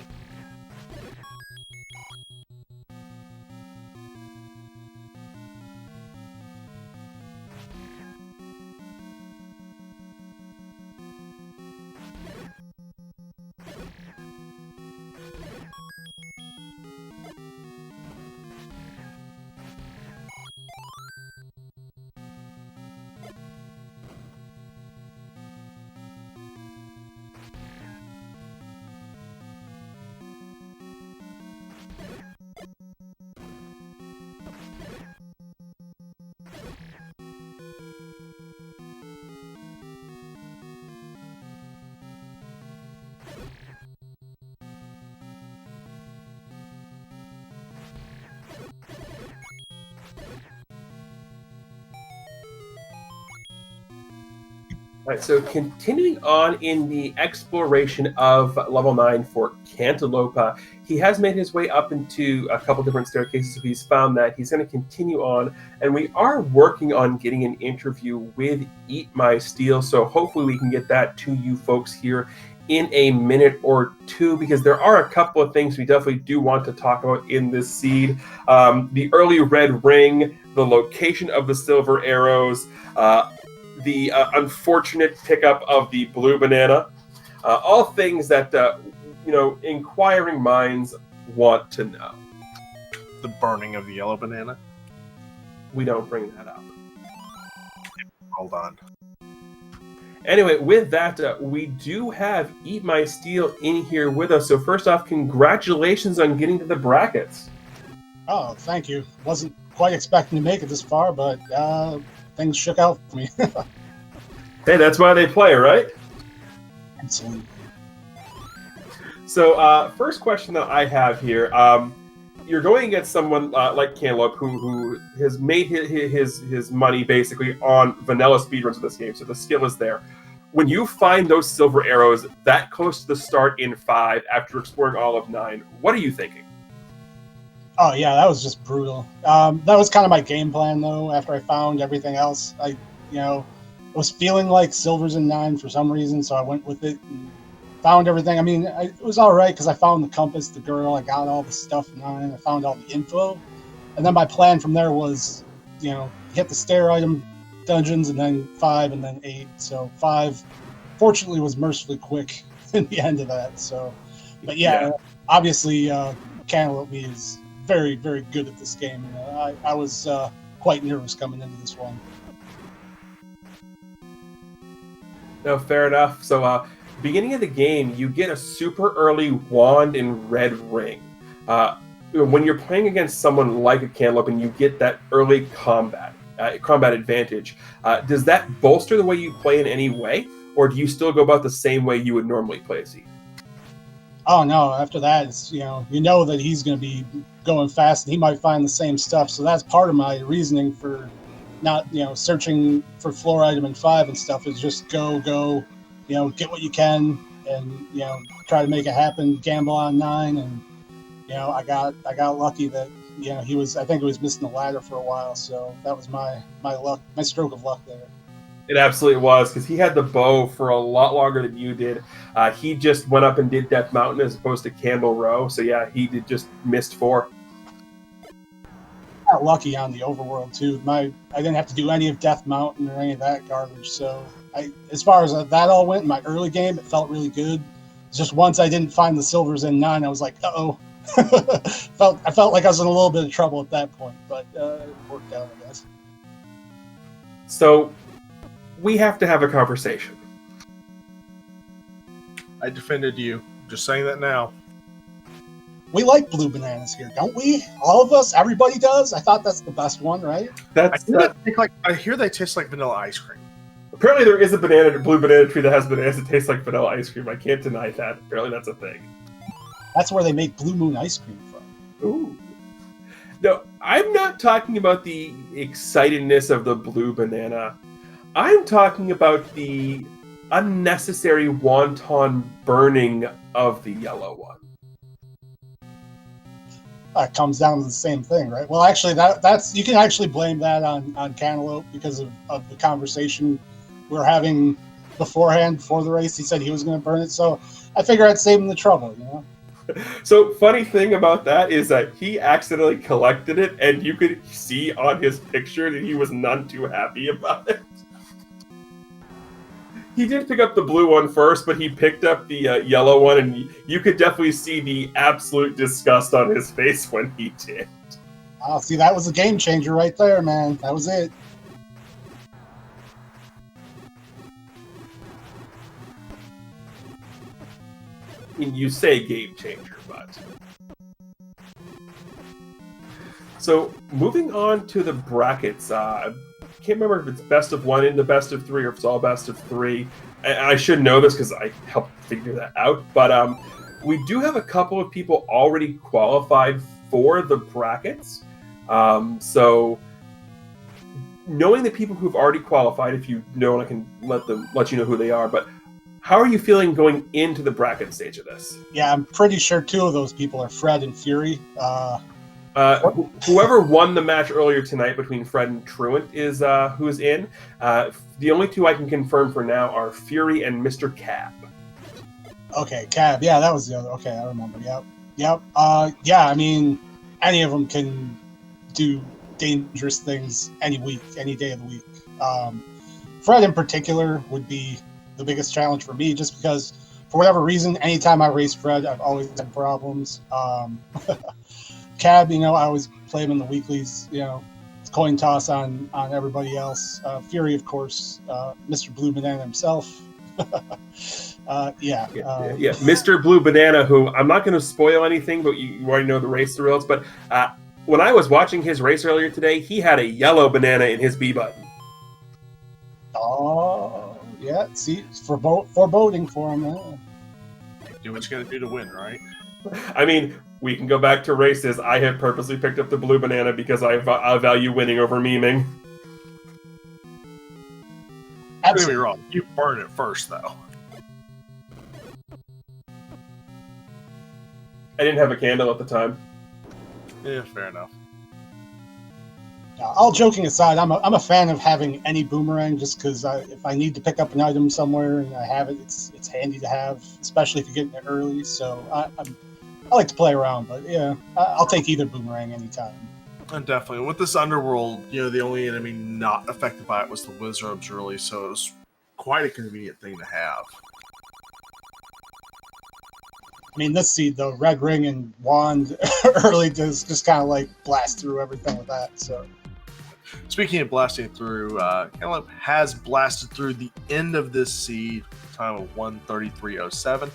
All right, so continuing on in the exploration of level 9 for Cantaloupeme, he has made his way up into a couple different staircases. So he's found that he's going to continue on, and we are working on getting an interview with eatmysteel. So hopefully we can get that to you folks here in a minute or two, because there are a couple of things we definitely do want to talk about in this seed. The early red ring, the location of the silver arrows, the unfortunate pickup of the blue banana, all things that inquiring minds want to know. The burning of the yellow banana. We don't bring that up. Hold on. Anyway, with that, we do have eatmysteel in here with us. So first off, congratulations on getting to the brackets. Oh, thank you. Wasn't quite expecting to make it this far, but things shook out for me. Hey, that's why they play, right? Absolutely. So first question that I have here, you're going against someone like Cantaloupeme who has made his money basically on vanilla speedruns of this game, so the skill is there. When you find those silver arrows that close to the start in 5 after exploring all of 9, what are you thinking? Oh yeah, that was just brutal. That was kind of my game plan though. After I found everything else, I was feeling like silvers in 9 for some reason, so I went with it and found everything. I mean, it was all right because I found the compass, the girl, I got all the stuff in 9, I found all the info, and then my plan from there was, hit the stair item dungeons, and then 5, and then 8. So 5, fortunately, was mercifully quick in the end of that. So, but yeah. Obviously, Cantaloupeme is very, very good at this game. I was quite nervous coming into this one. No, fair enough. So, beginning of the game, you get a super early wand and red ring. When you're playing against someone like a Cantaloupeme, you get that early combat advantage. Does that bolster the way you play in any way, or do you still go about the same way you would normally play a seed? Oh no! After that, it's you know that he's going to be going fast, and he might find the same stuff. So that's part of my reasoning for not searching for floor item in 5 and stuff. Is just go, get what you can, and try to make it happen. Gamble on 9, and I got lucky that he was. I think he was missing the ladder for a while, so that was my luck, my stroke of luck there. It absolutely was, because he had the bow for a lot longer than you did. He just went up and did Death Mountain as opposed to Candle Row. So yeah, he just missed 4. Got lucky on the overworld too. I didn't have to do any of Death Mountain or any of that garbage. So as far as that all went in my early game, it felt really good. Just once I didn't find the silvers in 9, I was like, uh-oh. I felt like I was in a little bit of trouble at that point, but it worked out, I guess. So we have to have a conversation. I defended you. Just saying that now. We like blue bananas here, don't we? All of us? Everybody does? I thought that's the best one, right? I hear they taste like vanilla ice cream. Apparently there is a blue banana tree that has bananas that taste like vanilla ice cream. I can't deny that. Apparently that's a thing. That's where they make Blue Moon ice cream from. Ooh. No, I'm not talking about the excitedness of the blue banana. I'm talking about the unnecessary wanton burning of the yellow one. That comes down to the same thing, right? Well, actually, that's you can actually blame that on Cantaloupeme because of the conversation we were having beforehand, before the race. He said he was going to burn it, so I figure I'd save him the trouble, So, funny thing about that is that he accidentally collected it, and you could see on his picture that he was none too happy about it. He did pick up the blue one first, but he picked up the yellow one, and you could definitely see the absolute disgust on his face when he did. Oh, see, that was a game changer right there, man. That was it. I mean, you say game changer, but... So, moving on to the brackets, can't remember if it's best of 1 into best of 3 or if it's all best of 3. And I should know this because I helped figure that out. But we do have a couple of people already qualified for the brackets. So knowing the people who've already qualified, if you know, I can let you know who they are, but how are you feeling going into the bracket stage of this? Yeah, I'm pretty sure 2 of those people are Fred and Fury. Whoever won the match earlier tonight between Fred and Truant is who's in. The only 2 I can confirm for now are Fury and Mr. Cab. Okay, Cab. Yeah, that was the other. Okay, I remember. Yep. Yeah, I mean, any of them can do dangerous things any week, any day of the week. Fred in particular would be the biggest challenge for me, just because for whatever reason, anytime I race Fred, I've always had problems. Cab, I always play him in the weeklies. It's coin toss on everybody else. Fury, of course, Mr. Blue Banana himself. Yeah. Mr. Blue Banana, who I'm not going to spoil anything, but you already know the race rules. But when I was watching his race earlier today, he had a yellow banana in his B button. Oh, yeah. See, it's foreboding for him. Do what you got to do to win, right? I mean, we can go back to races. I have purposely picked up the blue banana because I value winning over memeing. Don't get me wrong. You burn it first, though. I didn't have a candle at the time. Yeah, fair enough. All joking aside, I'm a fan of having any boomerang, just because if I need to pick up an item somewhere and I have it, it's handy to have, especially if you're getting it early. So I like to play around, but yeah, I'll take either boomerang anytime. And definitely. With this Underworld, the only enemy not affected by it was the Wizards early, so it was quite a convenient thing to have. I mean, this seed, though, Red Ring and Wand early just kind of like blast through everything with that. So, speaking of blasting through, Cantaloupeme has blasted through the end of this seed, time of 1:33:07.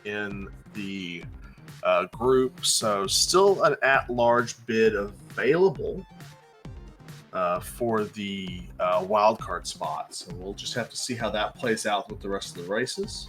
In the group, so still an at-large bid available for the wildcard spot. So we'll just have to see how that plays out with the rest of the races.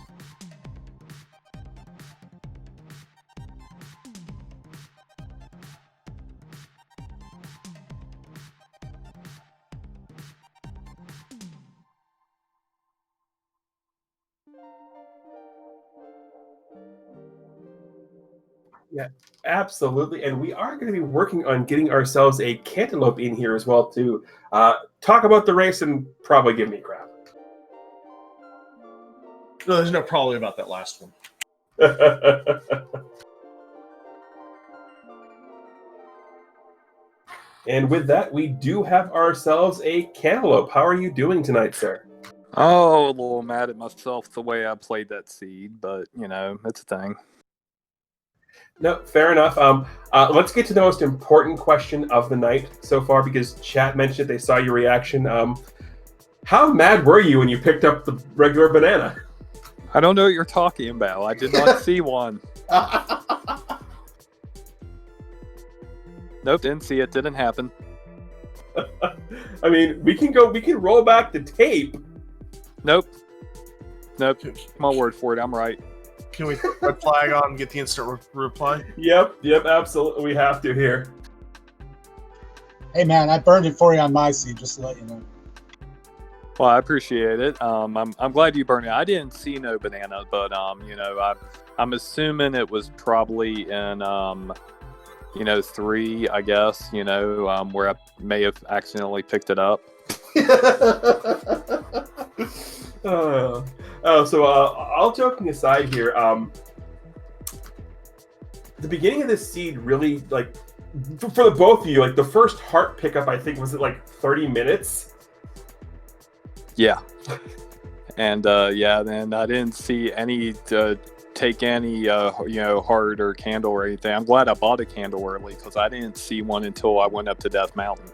Yeah, absolutely. And we are going to be working on getting ourselves a Cantaloupe in here as well to talk about the race and probably give me crap. No, there's no probably about that last one. And with that, we do have ourselves a Cantaloupe. How are you doing tonight, sir? Oh, a little mad at myself the way I played that seed, but, it's a thing. No, fair enough. Let's get to the most important question of the night so far, because chat mentioned they saw your reaction. How mad were you when you picked up the regular banana? I don't know what you're talking about. I did not see one. Nope, didn't see it. Didn't happen. I mean, we can roll back the tape. Nope. My word for it. I'm right. Can we put red flag on and get the instant reply? Yep, absolutely. We have to here. Hey, man, I burned it for you on my seed, just to let you know. Well, I appreciate it. I'm glad you burned it. I didn't see no banana, but I'm assuming it was probably in 3, I guess. Where I may have accidentally picked it up. So all joking aside here, the beginning of this seed really, like, for the both of you, like, the first heart pickup, I think, was at like 30 minutes. Yeah. And then I didn't see any take any heart or candle or anything. I'm glad I bought a candle early because I didn't see one until I went up to Death Mountain.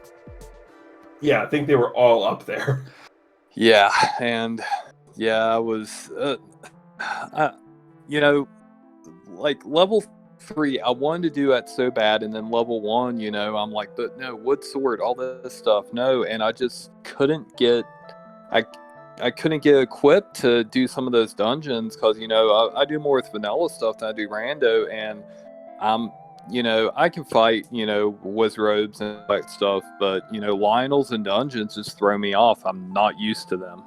Yeah, I think they were all up there. Yeah, and I was, like level 3, I wanted to do that so bad, and then level 1, I'm like, but no, wood sword, all this stuff, no, and I just couldn't get, I couldn't get equipped to do some of those dungeons because, I do more with vanilla stuff than I do rando, and I'm I can fight, wizards and that stuff, but, Lionels and dungeons just throw me off. I'm not used to them.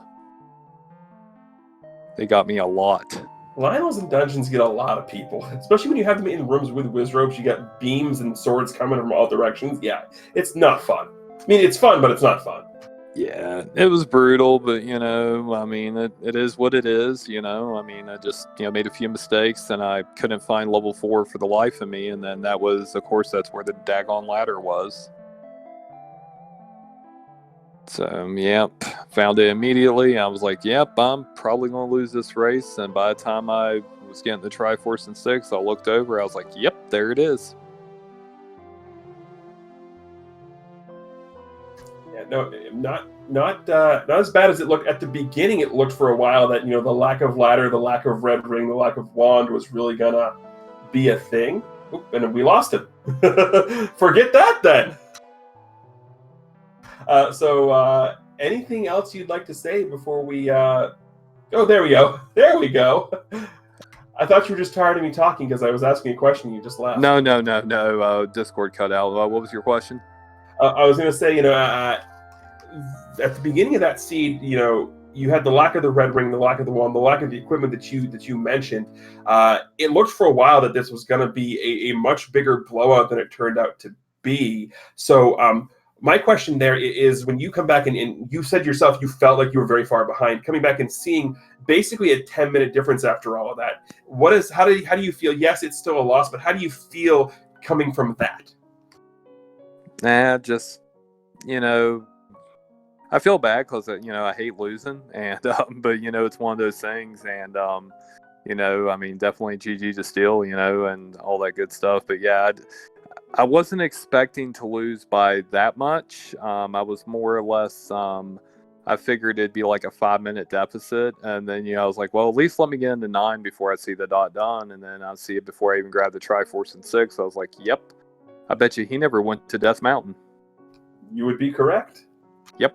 They got me a lot. Lionels and dungeons get a lot of people, especially when you have them in rooms with wizards. You got beams and swords coming from all directions. Yeah, it's not fun. I mean, it's fun, but it's not fun. Yeah, it was brutal, but, it is what it is, I just, made a few mistakes, and I couldn't find level 4 for the life of me, and then that was, of course, that's where the daggone ladder was. So, yep, found it immediately. I was like, yep, I'm probably going to lose this race, and by the time I was getting the Triforce and 6, I looked over, I was like, yep, there it is. Yeah, no, not as bad as it looked at the beginning. It looked for a while that the lack of ladder, the lack of red ring, the lack of wand was really gonna be a thing. Oop, and then we lost him. Forget that then. So anything else you'd like to say before we? Oh, there we go. There we go. I thought you were just tired of me talking because I was asking a question. And you just laughed. No. Discord cut out. What was your question? I was going to say, at the beginning of that seed, you had the lack of the red ring, the lack of the wand, the lack of the equipment that you mentioned. It looked for a while that this was going to be a much bigger blowout than it turned out to be. So my question there is, when you come back and you said yourself you felt like you were very far behind, coming back and seeing basically a 10-minute difference after all of that. How do you feel? Yes, it's still a loss, but how do you feel coming from that? Just, I feel bad because, I hate losing, and but, it's one of those things, and, definitely GG to Steel, and all that good stuff. But, yeah, I wasn't expecting to lose by that much. I was more or less, I figured it'd be like a 5-minute deficit, and then, I was like, well, at least let me get into 9 before I see the dot done, and then I'll see it before I even grab the Triforce and 6. I was like, yep. I bet you he never went to Death Mountain. You would be correct. Yep.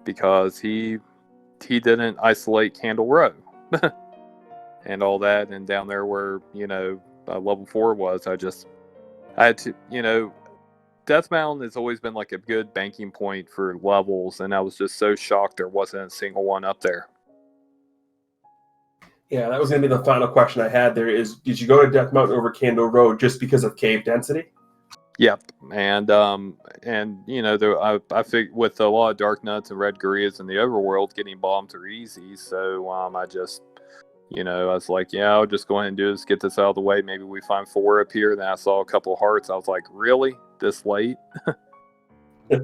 Because he didn't isolate Candle Row and all that, and down there where, level 4 was, I had to, Death Mountain has always been like a good banking point for levels, and I was just so shocked there wasn't a single one up there. Yeah, that was going to be the final question I had there is, did you go to Death Mountain over Candle Road just because of cave density? Yep. And I think with a lot of Dark Nuts and Red Gurias in the overworld, getting bombs are easy. So I just, I was like, yeah, I'll just go ahead and do this, get this out of the way. Maybe we find 4 up here. Then I saw a couple of hearts. I was like, really? This late? And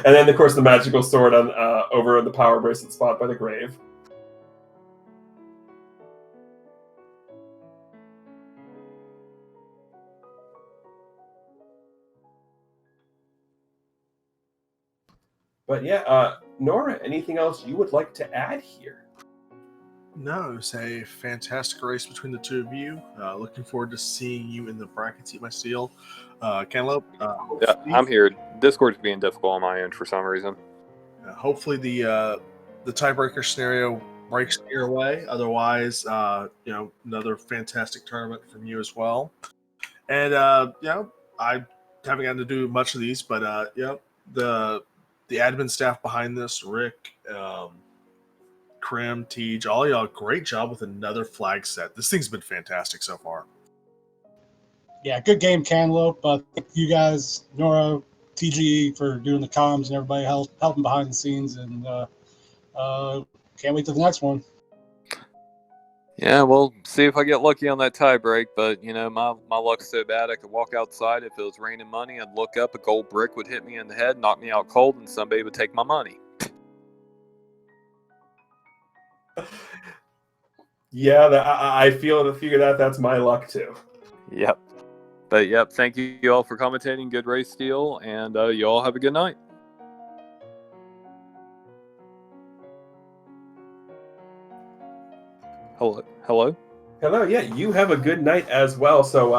then, of course, the magical sword on over the power bracelet spot by the grave. But yeah, Nora, anything else you would like to add here? No, it was a fantastic race between the two of you. Looking forward to seeing you in the brackets. Eat my steel. Cantaloupe. Yeah, I'm here. Discord's being difficult on my end for some reason. Hopefully the tiebreaker scenario breaks your way. Otherwise, another fantastic tournament from you as well. And I haven't gotten to do much of these, but the admin staff behind this, Rick, Krim, Tej, all y'all, great job with another flag set. This thing's been fantastic so far. Yeah, good game, Cantaloupe. Thank you guys, Nora, TGE, for doing the comms and everybody helping behind the scenes. And can't wait to the next one. Yeah, we'll see if I get lucky on that tie break. But, my luck's so bad I could walk outside. If it was raining money, I'd look up, a gold brick would hit me in the head, knock me out cold, and somebody would take my money. Yeah, I figure that's my luck too. Yep. But, yep, thank you all for commentating. Good race, Steel, and you all have a good night. Hello? Hello, yeah, you have a good night as well. So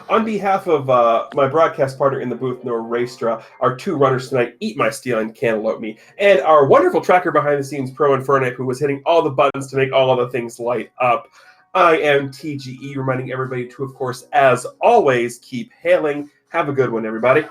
on behalf of my broadcast partner in the booth, Nora Raestra, our 2 runners tonight, Eat My Steel and Cantaloupeme, and our wonderful tracker behind the scenes, Pro Inferno, who was hitting all the buttons to make all of the things light up. I am TGE, reminding everybody to, of course, as always, keep hailing. Have a good one, everybody.